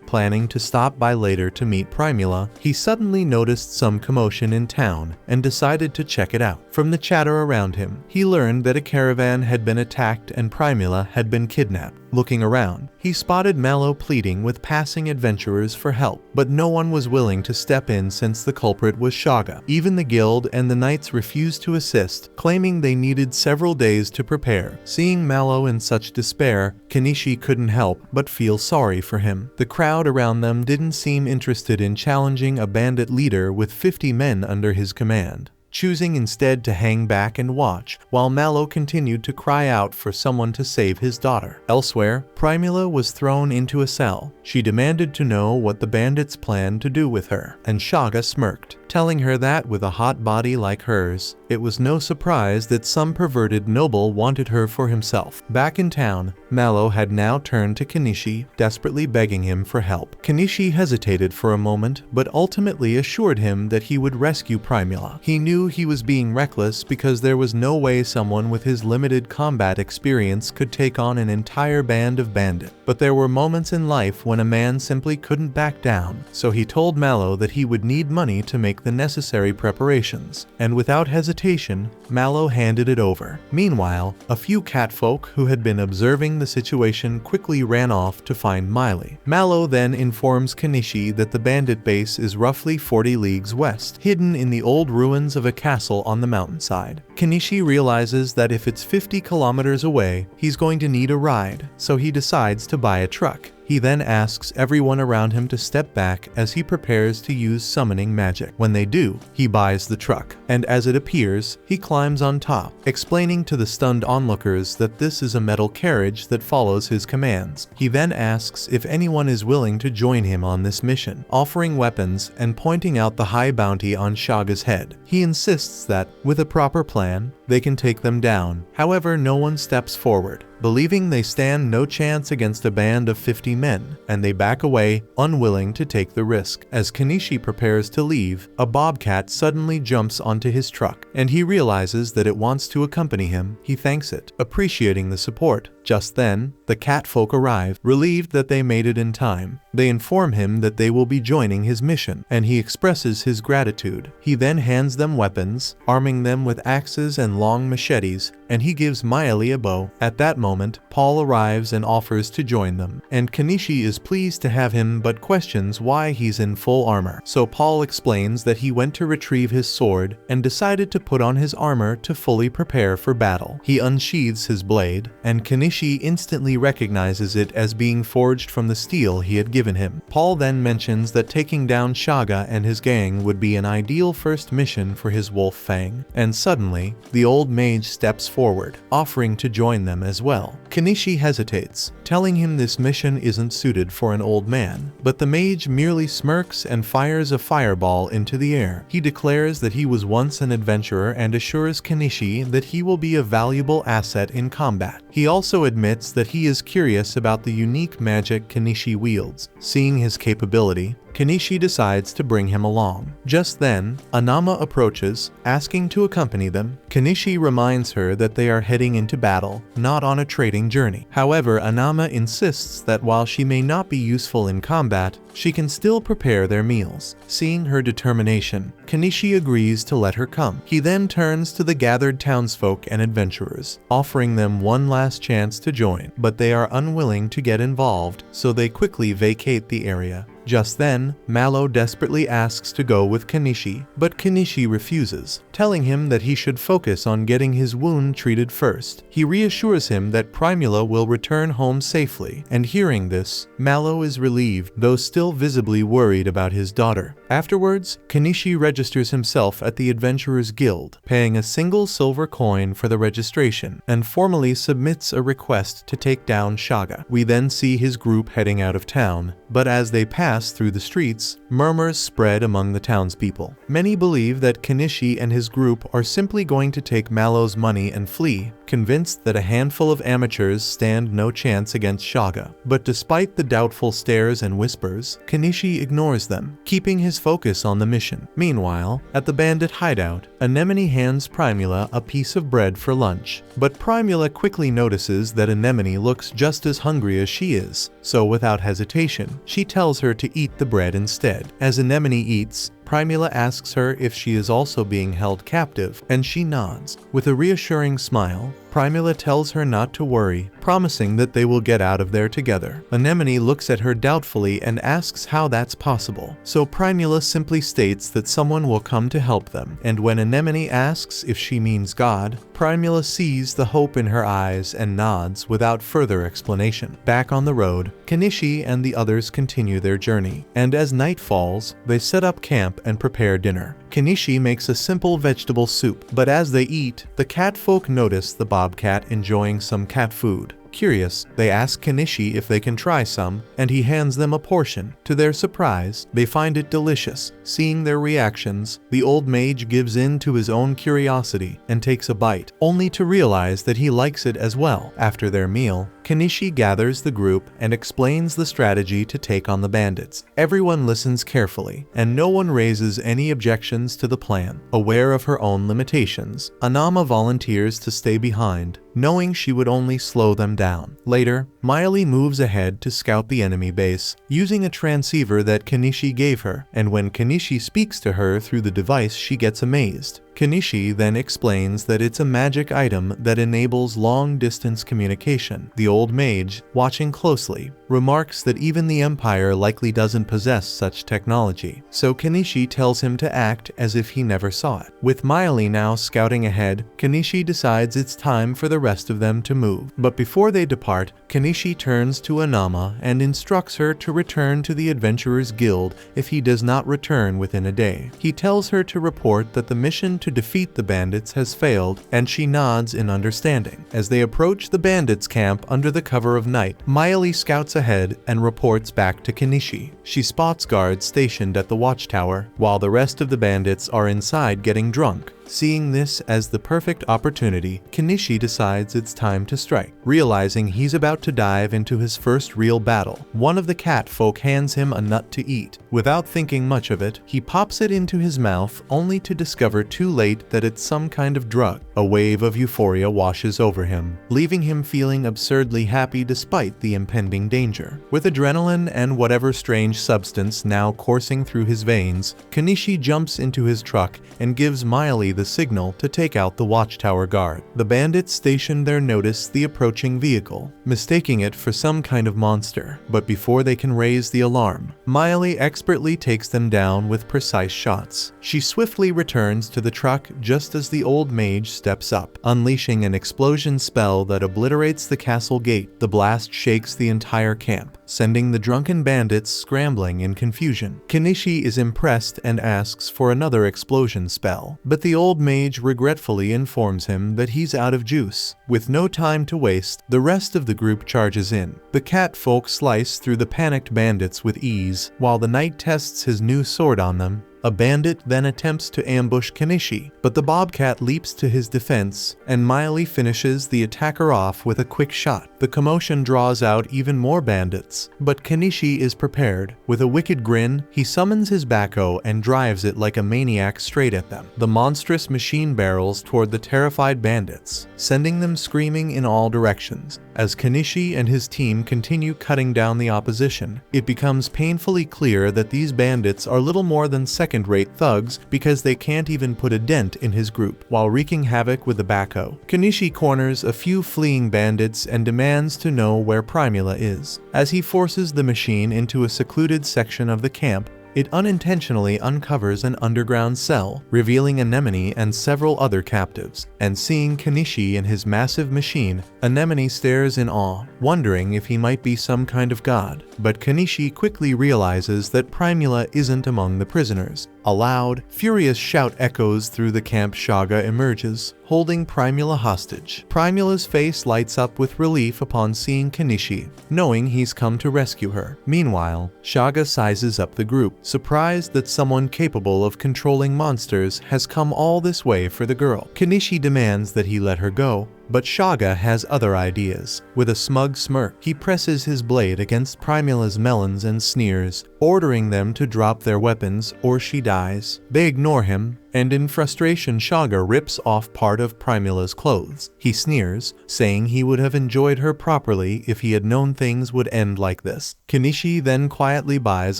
Planning to stop by later to meet Primula, he suddenly noticed some commotion in town and decided to check it out. From the chatter around him, he learned that a caravan had been attacked and Primula had been kidnapped. Looking around, he spotted Mallow pleading with passing adventurers for help, but no one was willing to step in since the culprit was Shaga. Even the guild and the knights refused to assist, claiming they needed several days to prepare. Seeing Mallow in such despair, Kenichi couldn't help but feel sorry for him. The crowd around them didn't seem interested in challenging a bandit leader with 50 men under his command, choosing instead to hang back and watch, while Mallow continued to cry out for someone to save his daughter. Elsewhere, Primula was thrown into a cell. She demanded to know what the bandits planned to do with her, and Shaga smirked, telling her that with a hot body like hers, it was no surprise that some perverted noble wanted her for himself. Back in town, Mallow had now turned to Kenichi, desperately begging him for help. Kenichi hesitated for a moment, but ultimately assured him that he would rescue Primula. He knew he was being reckless because there was no way someone with his limited combat experience could take on an entire band of bandits. But there were moments in life when a man simply couldn't back down, so he told Mallow that he would need money to make the necessary preparations, and without hesitation, Mallow handed it over. Meanwhile, a few catfolk who had been observing the situation quickly ran off to find Miley. Mallow then informs Kenichi that the bandit base is roughly 40 leagues west, hidden in the old ruins of a castle on the mountainside. Kenichi realizes that if it's 50 kilometers away, he's going to need a ride, so he decides to buy a truck. He then asks everyone around him to step back as he prepares to use summoning magic. When they do, he buys the truck, and as it appears, he climbs on top, explaining to the stunned onlookers that this is a metal carriage that follows his commands. He then asks if anyone is willing to join him on this mission, offering weapons and pointing out the high bounty on Shaga's head. He insists that, with a proper plan, they can take them down. However, no one steps forward, believing they stand no chance against a band of 50 men, and they back away, unwilling to take the risk. As Kenichi prepares to leave, a bobcat suddenly jumps onto his truck, and he realizes that it wants to accompany him. He thanks it, appreciating the support. Just then, the catfolk arrive, relieved that they made it in time. They inform him that they will be joining his mission, and he expresses his gratitude. He then hands them weapons, arming them with axes and long machetes, and he gives Miley a bow. At that moment, Paul arrives and offers to join them, and Kenichi is pleased to have him but questions why he's in full armor. So Paul explains that he went to retrieve his sword and decided to put on his armor to fully prepare for battle. He unsheathes his blade, and Kenichi instantly recognizes it as being forged from the steel he had given him. Paul then mentions that taking down Shaga and his gang would be an ideal first mission for his wolf fang, and suddenly, the old mage steps forward, offering to join them as well. Kenichi hesitates, telling him this mission isn't suited for an old man, but the mage merely smirks and fires a fireball into the air. He declares that he was once an adventurer and assures Kenichi that he will be a valuable asset in combat. He also admits that he is curious about the unique magic Kenichi wields. Seeing his capability, Kenichi decides to bring him along. Just then, Anama approaches, asking to accompany them. Kenichi reminds her that they are heading into battle, not on a trading journey. However, Anama insists that while she may not be useful in combat, she can still prepare their meals. Seeing her determination, Kenichi agrees to let her come. He then turns to the gathered townsfolk and adventurers, offering them one last chance to join, but they are unwilling to get involved, so they quickly vacate the area. Just then, Mallow desperately asks to go with Kenichi, but Kenichi refuses, telling him that he should focus on getting his wound treated first. He reassures him that Primula will return home safely, and hearing this, Mallow is relieved, though still visibly worried about his daughter. Afterwards, Kenichi registers himself at the Adventurers Guild, paying a single silver coin for the registration, and formally submits a request to take down Shaga. We then see his group heading out of town, but as they pass through the streets, murmurs spread among the townspeople. Many believe that Kenichi and his group are simply going to take Mallow's money and flee, convinced that a handful of amateurs stand no chance against Shaga. But despite the doubtful stares and whispers, Kenichi ignores them, keeping his focus on the mission. Meanwhile, at the bandit hideout, Anemone hands Primula a piece of bread for lunch, but Primula quickly notices that Anemone looks just as hungry as she is, so without hesitation, she tells her to eat the bread instead. As Anemone eats, Primula asks her if she is also being held captive, and she nods. With a reassuring smile, Primula tells her not to worry, promising that they will get out of there together. Anemone looks at her doubtfully and asks how that's possible, so Primula simply states that someone will come to help them, and when Anemone asks if she means God, Primula sees the hope in her eyes and nods without further explanation. Back on the road, Kenichi and the others continue their journey, and as night falls, they set up camp and prepare dinner. Kenichi makes a simple vegetable soup, but as they eat, the catfolk notice the bobcat enjoying some cat food. Curious, they ask Kenichi if they can try some, and he hands them a portion. To their surprise, they find it delicious. Seeing their reactions, the old mage gives in to his own curiosity and takes a bite, only to realize that he likes it as well. After their meal, Kenichi gathers the group and explains the strategy to take on the bandits. Everyone listens carefully, and no one raises any objections to the plan. Aware of her own limitations, Anama volunteers to stay behind, knowing she would only slow them down. Later, Miley moves ahead to scout the enemy base, using a transceiver that Kenichi gave her, and when Kenichi speaks to her through the device, she gets amazed. Kenichi then explains that it's a magic item that enables long-distance communication. The old mage, watching closely, remarks that even the Empire likely doesn't possess such technology, so Kenichi tells him to act as if he never saw it. With Miley now scouting ahead, Kenichi decides it's time for the rest of them to move. But before they depart, Kenichi turns to Anama and instructs her to return to the Adventurers Guild if he does not return within a day. He tells her to report that the mission to defeat the bandits has failed, and she nods in understanding. As they approach the bandits' camp under the cover of night, Miley scouts ahead and reports back to Kenichi. She spots guards stationed at the watchtower, while the rest of the bandits are inside getting drunk. Seeing this as the perfect opportunity, Kenichi decides it's time to strike. Realizing he's about to dive into his first real battle, one of the cat folk hands him a nut to eat. Without thinking much of it, he pops it into his mouth only to discover too late that it's some kind of drug. A wave of euphoria washes over him, leaving him feeling absurdly happy despite the impending danger. With adrenaline and whatever strange substance now coursing through his veins, Kenichi jumps into his truck and gives Miley the signal to take out the watchtower guard. The bandits stationed there notice the approaching vehicle, mistaking it for some kind of monster, but before they can raise the alarm, Miley expertly takes them down with precise shots. She swiftly returns to the truck just as the old mage steps up, unleashing an explosion spell that obliterates the castle gate. The blast shakes the entire camp, sending the drunken bandits scrambling in confusion. Kenichi is impressed and asks for another explosion spell, but the old mage regretfully informs him that he's out of juice. With no time to waste, the rest of the group charges in. The cat folk slice through the panicked bandits with ease, while the knight tests his new sword on them. A bandit then attempts to ambush Kenichi, but the bobcat leaps to his defense, and Miley finishes the attacker off with a quick shot. The commotion draws out even more bandits, but Kenichi is prepared. With a wicked grin, he summons his backhoe and drives it like a maniac straight at them. The monstrous machine barrels toward the terrified bandits, sending them screaming in all directions. As Kenichi and his team continue cutting down the opposition, it becomes painfully clear that these bandits are little more than second second-rate thugs because they can't even put a dent in his group, while wreaking havoc with the backhoe. Kenichi corners a few fleeing bandits and demands to know where Primula is. As he forces the machine into a secluded section of the camp, it unintentionally uncovers an underground cell, revealing Anemone and several other captives. And seeing Kenichi in his massive machine, Anemone stares in awe, wondering if he might be some kind of god. But Kenichi quickly realizes that Primula isn't among the prisoners. A loud, furious shout echoes through the camp. Shaga emerges, holding Primula hostage. Primula's face lights up with relief upon seeing Kenichi, knowing he's come to rescue her. Meanwhile, Shaga sizes up the group, surprised that someone capable of controlling monsters has come all this way for the girl. Kenichi demands that he let her go, but Shaga has other ideas. With a smug smirk, he presses his blade against Primula's melons and sneers, ordering them to drop their weapons or she dies. They ignore him, and in frustration Shaga rips off part of Primula's clothes. He sneers, saying he would have enjoyed her properly if he had known things would end like this. Kenichi then quietly buys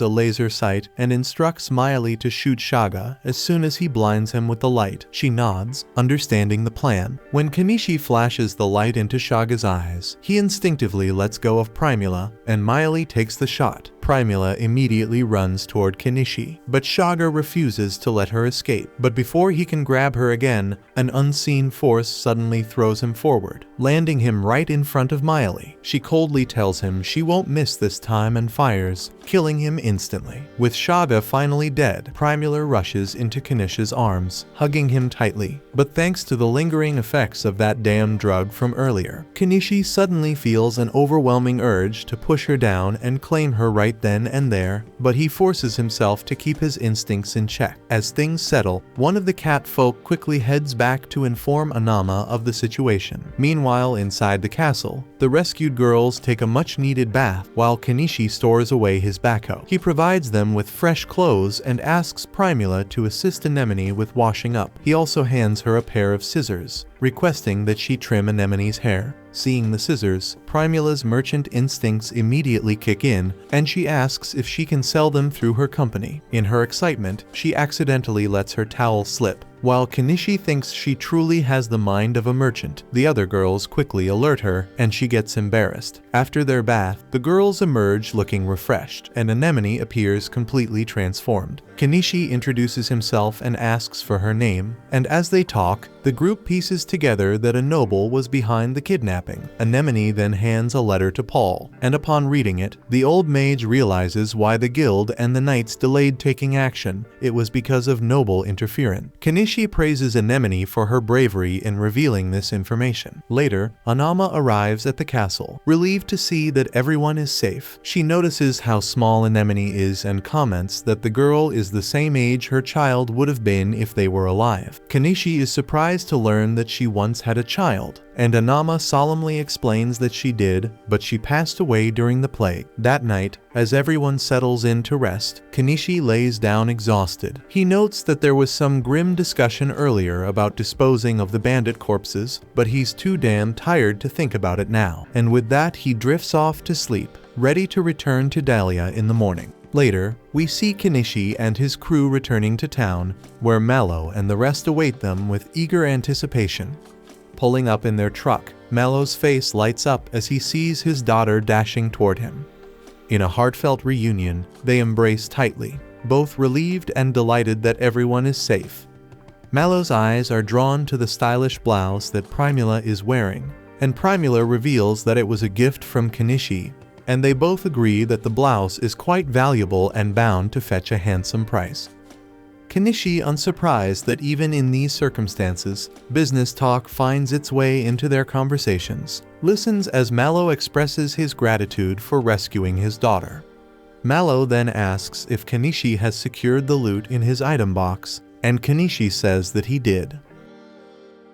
a laser sight and instructs Miley to shoot Shaga as soon as he blinds him with the light. She nods, understanding the plan. When Kenichi flashes the light into Shaga's eyes, he instinctively lets go of Primula, and Miley takes the shot. Primula immediately runs toward Kenichi, but Shaga refuses to let her escape. But before he can grab her again, an unseen force suddenly throws him forward, landing him right in front of Miley. She coldly tells him she won't miss this time and fires, killing him instantly. With Shaga finally dead, Primula rushes into Kenichi's arms, hugging him tightly. But thanks to the lingering effects of that damn drug from earlier, Kenichi suddenly feels an overwhelming urge to push her down and claim her right then and there, but he forces himself to keep his instincts in check. As things settle, one of the cat folk quickly heads back to inform Anama of the situation. Meanwhile, inside the castle, the rescued girls take a much-needed bath while Kenichi stores away his backhoe. He provides them with fresh clothes and asks Primula to assist Anemone with washing up. He also hands her a pair of scissors, requesting that she trim Anemone's hair. Seeing the scissors, Primula's merchant instincts immediately kick in, and she asks if she can sell them through her company. In her excitement, she accidentally lets her towel slip. While Kenichi thinks she truly has the mind of a merchant, the other girls quickly alert her, and she gets embarrassed. After their bath, the girls emerge looking refreshed, and Anemone appears completely transformed. Kenichi introduces himself and asks for her name, and as they talk, the group pieces together that a noble was behind the kidnapping. Anemone then hands a letter to Paul, and upon reading it, the old mage realizes why the guild and the knights delayed taking action. It was because of noble interference. Kenichi praises Anemone for her bravery in revealing this information. Later, Anama arrives at the castle, relieved to see that everyone is safe. She notices how small Anemone is and comments that the girl is the same age her child would have been if they were alive. Kenichi is surprised to learn that she once had a child, and Anama solemnly explains that she did, but she passed away during the plague. That night, as everyone settles in to rest, Kenichi lays down exhausted. He notes that there was some grim discussion earlier about disposing of the bandit corpses, but he's too damn tired to think about it now. And with that, he drifts off to sleep, ready to return to Dahlia in the morning. Later, we see Kenichi and his crew returning to town, where Mallow and the rest await them with eager anticipation. Pulling up in their truck, Mallow's face lights up as he sees his daughter dashing toward him. In a heartfelt reunion, they embrace tightly, both relieved and delighted that everyone is safe. Mallow's eyes are drawn to the stylish blouse that Primula is wearing, and Primula reveals that it was a gift from Kenichi, and they both agree that the blouse is quite valuable and bound to fetch a handsome price. Kenichi, unsurprised that even in these circumstances, business talk finds its way into their conversations, listens as Mallow expresses his gratitude for rescuing his daughter. Mallow then asks if Kenichi has secured the loot in his item box, and Kenichi says that he did.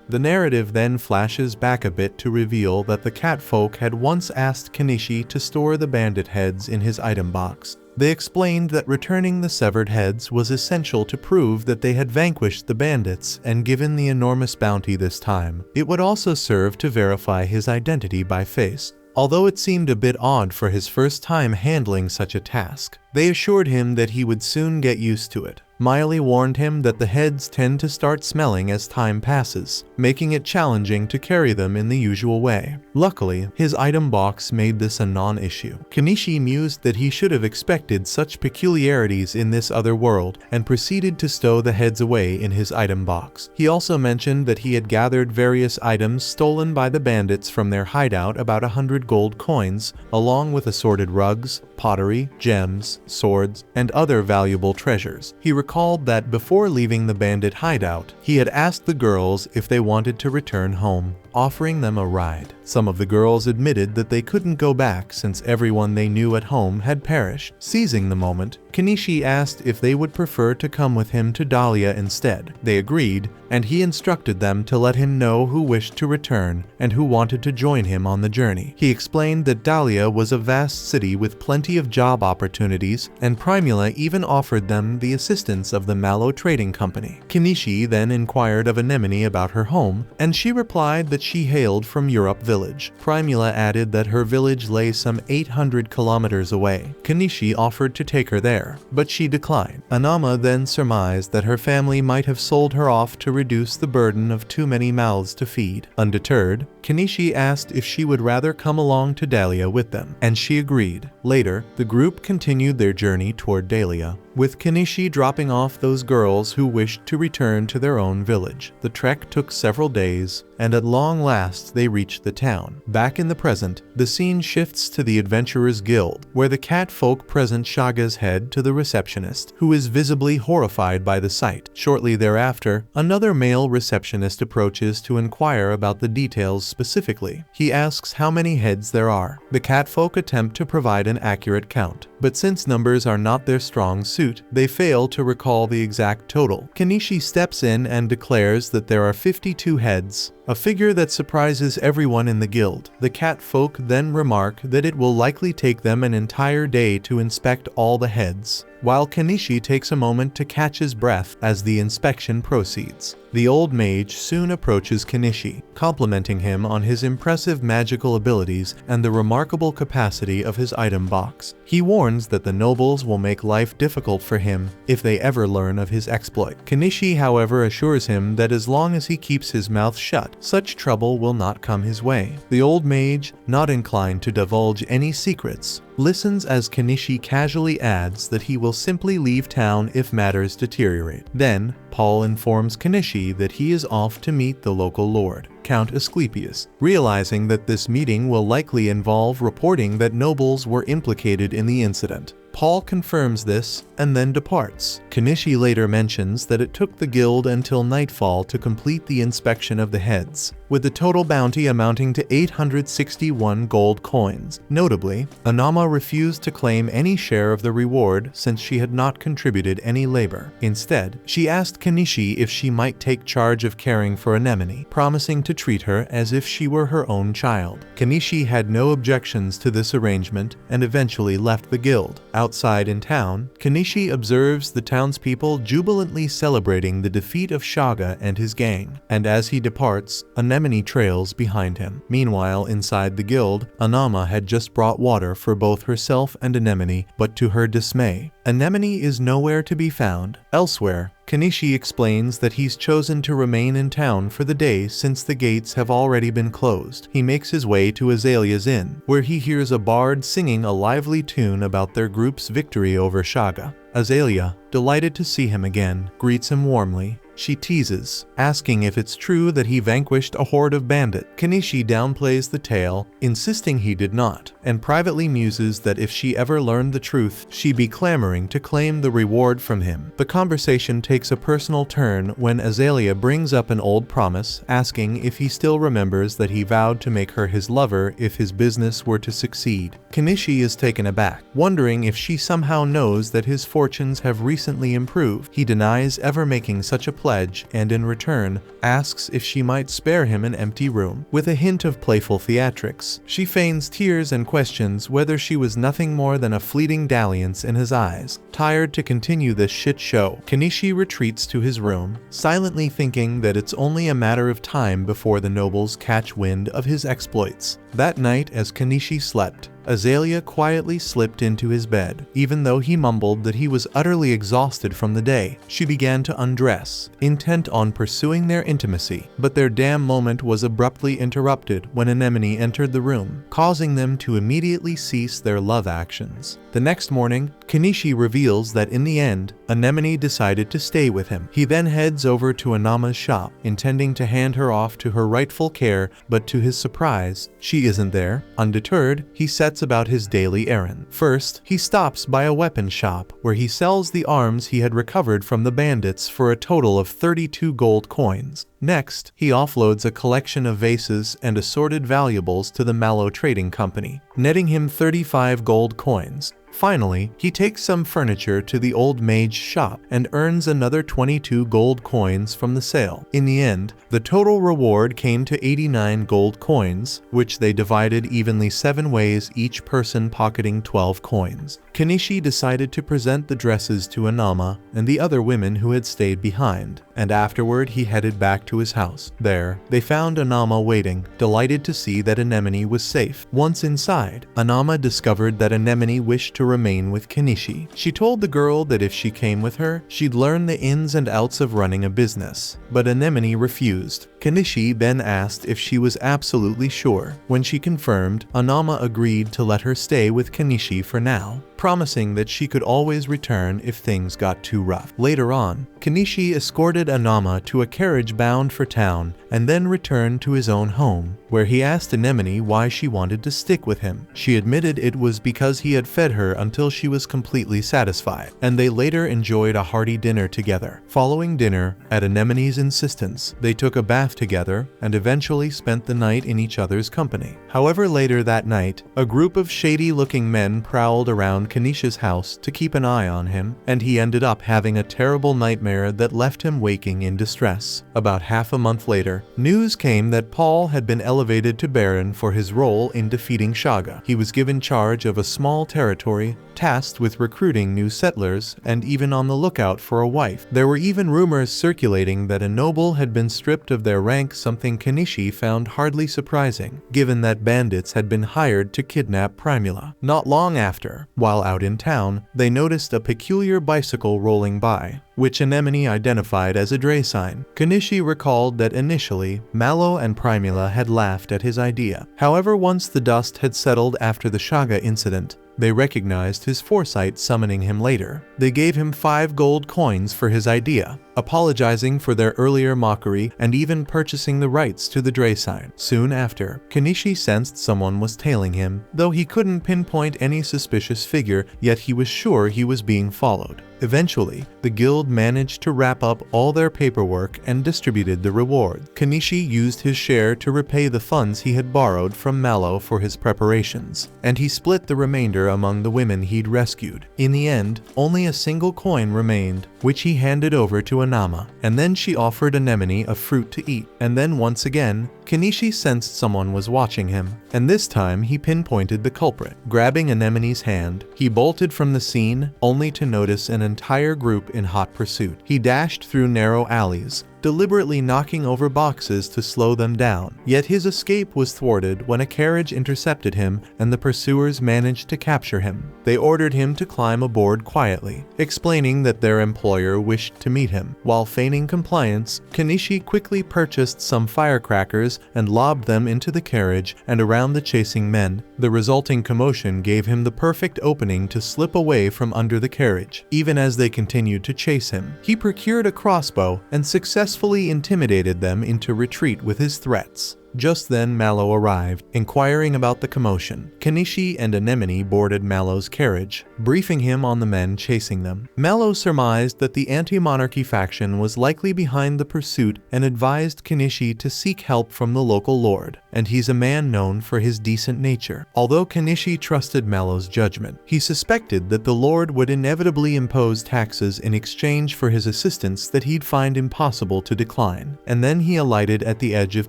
The narrative then flashes back a bit to reveal that the catfolk had once asked Kenichi to store the bandit heads in his item box. They explained that returning the severed heads was essential to prove that they had vanquished the bandits, and given the enormous bounty this time, it would also serve to verify his identity by face. Although it seemed a bit odd for his first time handling such a task, they assured him that he would soon get used to it. Miley warned him that the heads tend to start smelling as time passes, making it challenging to carry them in the usual way. Luckily, his item box made this a non-issue. Kenichi mused that he should have expected such peculiarities in this other world and proceeded to stow the heads away in his item box. He also mentioned that he had gathered various items stolen by the bandits from their hideout, about 100 gold coins, along with assorted rugs, pottery, gems, swords, and other valuable treasures. He recalled that before leaving the bandit hideout, he had asked the girls if they wanted to return home, offering them a ride. Some of the girls admitted that they couldn't go back since everyone they knew at home had perished. Seizing the moment, Kenichi asked if they would prefer to come with him to Dahlia instead. They agreed, and he instructed them to let him know who wished to return and who wanted to join him on the journey. He explained that Dahlia was a vast city with plenty of job opportunities, and Primula even offered them the assistance of the Mallow Trading Company. Kenichi then inquired of Anemone about her home, and she replied that she hailed from Europe Village. Primula added that her village lay some 800 kilometers away. Kenichi offered to take her there, but she declined. Anama then surmised that her family might have sold her off to reduce the burden of too many mouths to feed. Undeterred, Kenichi asked if she would rather come along to Dahlia with them, and she agreed. Later, the group continued their journey toward Dahlia, with Kenichi dropping off those girls who wished to return to their own village. The trek took several days, and at long last they reached the town. Back in the present, the scene shifts to the Adventurers Guild, where the cat folk present Shaga's head to the receptionist, who is visibly horrified by the sight. Shortly thereafter, another male receptionist approaches to inquire about the details specifically. He asks how many heads there are. The cat folk attempt to provide an accurate count, but since numbers are not their strong suit, they fail to recall the exact total. Kenichi steps in and declares that there are 52 heads, a figure that surprises everyone in the guild. The cat folk then remark that it will likely take them an entire day to inspect all the heads, while Kenichi takes a moment to catch his breath as the inspection proceeds. The old mage soon approaches Kenichi, complimenting him on his impressive magical abilities and the remarkable capacity of his item box. He warns that the nobles will make life difficult for him if they ever learn of his exploit. Kenichi, however, assures him that as long as he keeps his mouth shut, such trouble will not come his way. The old mage, not inclined to divulge any secrets, listens as Kenichi casually adds that he will simply leave town if matters deteriorate. Then, Paul informs Kenichi that he is off to meet the local lord, Count Asclepius. Realizing that this meeting will likely involve reporting that nobles were implicated in the incident, Paul confirms this and then departs. Kenichi later mentions that it took the guild until nightfall to complete the inspection of the heads, with the total bounty amounting to 861 gold coins. Notably, Anama refused to claim any share of the reward since she had not contributed any labor. Instead, she asked Kenichi if she might take charge of caring for Anemone, promising to treat her as if she were her own child. Kenichi had no objections to this arrangement and eventually left the guild. Outside in town, Kenichi observes the townspeople jubilantly celebrating the defeat of Shaga and his gang, and as he departs, Anemone trails behind him. Meanwhile, inside the guild, Anama had just brought water for both herself and Anemone, but to her dismay, Anemone is nowhere to be found. Elsewhere, Kenichi explains that he's chosen to remain in town for the day since the gates have already been closed. He makes his way to Azalea's inn, where he hears a bard singing a lively tune about their group's victory over Shaga. Azalea, delighted to see him again, greets him warmly. She teases, asking if it's true that he vanquished a horde of bandits. Kenichi downplays the tale, insisting he did not, and privately muses that if she ever learned the truth, she'd be clamoring to claim the reward from him. The conversation takes a personal turn when Azalea brings up an old promise, asking if he still remembers that he vowed to make her his lover if his business were to succeed. Kenichi is taken aback, wondering if she somehow knows that his fortunes have recently improved. He denies ever making such a pledge and in return asks if she might spare him an empty room. With a hint of playful theatrics, she feigns tears and questions whether she was nothing more than a fleeting dalliance in his eyes. Tired to continue this shit show, Kenichi retreats to his room, silently thinking that it's only a matter of time before the nobles catch wind of his exploits. That night, as Kenichi slept, Azalea quietly slipped into his bed. Even though he mumbled that he was utterly exhausted from the day, she began to undress, intent on pursuing their intimacy. But their damn moment was abruptly interrupted when Anemone entered the room, causing them to immediately cease their love actions. The next morning, Kenichi reveals that in the end, Anemone decided to stay with him. He then heads over to Anama's shop, intending to hand her off to her rightful care, but to his surprise, she isn't there. Undeterred, he sets about his daily errand. First, he stops by a weapon shop, where he sells the arms he had recovered from the bandits for a total of 32 gold coins. Next, he offloads a collection of vases and assorted valuables to the Mallow Trading Company, netting him 35 gold coins. Finally, he takes some furniture to the old mage's shop and earns another 22 gold coins from the sale. In the end, the total reward came to 89 gold coins, which they divided evenly 7 ways, each person pocketing 12 coins. Kenichi decided to present the dresses to Anama and the other women who had stayed behind, and afterward he headed back to his house. There, they found Anama waiting, delighted to see that Anemone was safe. Once inside, Anama discovered that Anemone wished to remain with Kenichi. She told the girl that if she came with her, she'd learn the ins and outs of running a business. But Anemone refused. Kenichi then asked if she was absolutely sure. When she confirmed, Anama agreed to let her stay with Kenichi for now, promising that she could always return if things got too rough. Later on, Kenichi escorted Anama to a carriage bound for town and then returned to his own home, where he asked Anemone why she wanted to stick with him. She admitted it was because he had fed her until she was completely satisfied, and they later enjoyed a hearty dinner together. Following dinner, at Anemone's insistence, they took a bath together and eventually spent the night in each other's company. However, later that night, a group of shady-looking men prowled around Kenichi's house to keep an eye on him, and he ended up having a terrible nightmare that left him waking in distress. About half a month later, news came that Paul had been elevated to Baron for his role in defeating Shaga. He was given charge of a small territory, tasked with recruiting new settlers, and even on the lookout for a wife. There were even rumors circulating that a noble had been stripped of their rank, something Kenichi found hardly surprising, given that bandits had been hired to kidnap Primula. Not long after, while out in town, they noticed a peculiar bicycle rolling by, which Anemone identified as a dray sign. Kenichi recalled that initially, Mallow and Primula had laughed at his idea. However, once the dust had settled after the Shaga incident, they recognized his foresight summoning him later. They gave him 5 gold coins for his idea, apologizing for their earlier mockery and even purchasing the rights to the dray sign. Soon after, Kenichi sensed someone was tailing him, though he couldn't pinpoint any suspicious figure, yet he was sure he was being followed. Eventually, the guild managed to wrap up all their paperwork and distributed the reward. Kenichi used his share to repay the funds he had borrowed from Mallow for his preparations, and he split the remainder among the women he'd rescued. In the end, only a single coin remained, which he handed over to Anama, and then she offered Anemone a fruit to eat. And then once again, Kenichi sensed someone was watching him, and this time he pinpointed the culprit. Grabbing Anemone's hand, he bolted from the scene, only to notice an entire group in hot pursuit. He dashed through narrow alleys, deliberately knocking over boxes to slow them down. Yet his escape was thwarted when a carriage intercepted him and the pursuers managed to capture him. They ordered him to climb aboard quietly, explaining that their employer wished to meet him. While feigning compliance, Kenichi quickly purchased some firecrackers and lobbed them into the carriage and around the chasing men. The resulting commotion gave him the perfect opening to slip away from under the carriage. Even as they continued to chase him, he procured a crossbow and successfully intimidated them into retreat with his threats. Just then Mallow arrived, inquiring about the commotion. Kenichi and Anemone boarded Mallow's carriage, briefing him on the men chasing them. Mallow surmised that the anti-monarchy faction was likely behind the pursuit and advised Kenichi to seek help from the local lord, and he's a man known for his decent nature. Although Kenichi trusted Mallow's judgment, he suspected that the lord would inevitably impose taxes in exchange for his assistance that he'd find impossible to decline. And then he alighted at the edge of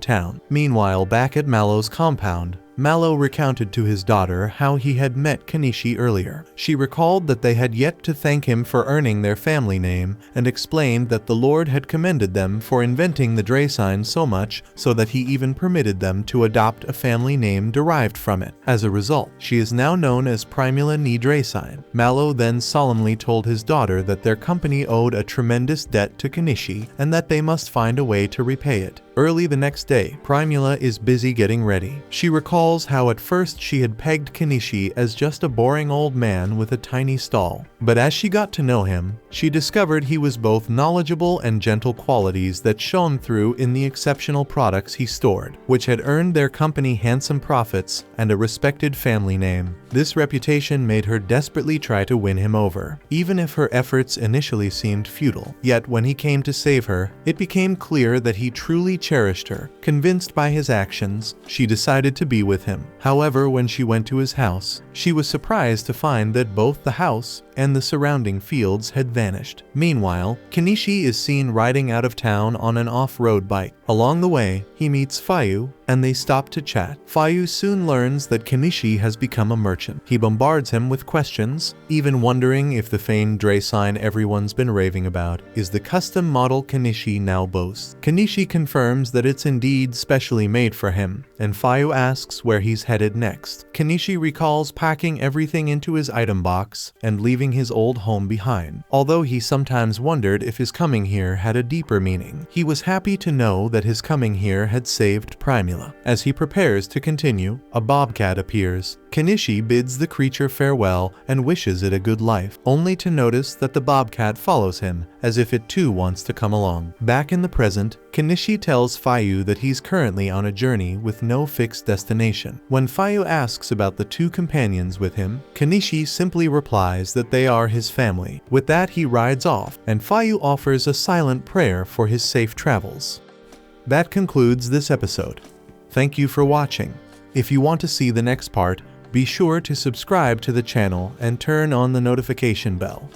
town. Meanwhile, back at Mallow's compound, Mallow recounted to his daughter how he had met Kenichi earlier. She recalled that they had yet to thank him for earning their family name and explained that the Lord had commended them for inventing the Dre sign so much so that he even permitted them to adopt a family name derived from it. As a result, she is now known as Primula ni Dre sign. Mallow then solemnly told his daughter that their company owed a tremendous debt to Kenichi and that they must find a way to repay it. Early the next day, Primula is busy getting ready. She recalls how at first she had pegged Kenichi as just a boring old man with a tiny stall. But as she got to know him, she discovered he was both knowledgeable and gentle qualities that shone through in the exceptional products he stored, which had earned their company handsome profits and a respected family name. This reputation made her desperately try to win him over, even if her efforts initially seemed futile. Yet when he came to save her, it became clear that he truly cherished her. Convinced by his actions, she decided to be with him. However, when she went to his house, she was surprised to find that both the house and the surrounding fields had vanished. Meanwhile, Kenichi is seen riding out of town on an off-road bike. Along the way, he meets Fayu, and they stop to chat. Fayu soon learns that Kenichi has become a merchant. He bombards him with questions, even wondering if the famed Dre sign everyone's been raving about is the custom model Kenichi now boasts. Kenichi confirms that it's indeed specially made for him, and Fayu asks where he's headed next. Kenichi recalls packing everything into his item box and leaving his old home behind. Although he sometimes wondered if his coming here had a deeper meaning, he was happy to know that his coming here had saved Primula. As he prepares to continue, a bobcat appears. Kenichi bids the creature farewell and wishes it a good life, only to notice that the bobcat follows him, as if it too wants to come along. Back in the present, Kenichi tells Fayu that he's currently on a journey with no fixed destination. When Fayu asks about the two companions with him, Kenichi simply replies that they are his family. With that, he rides off, and Fayu offers a silent prayer for his safe travels. That concludes this episode. Thank you for watching. If you want to see the next part, be sure to subscribe to the channel and turn on the notification bell.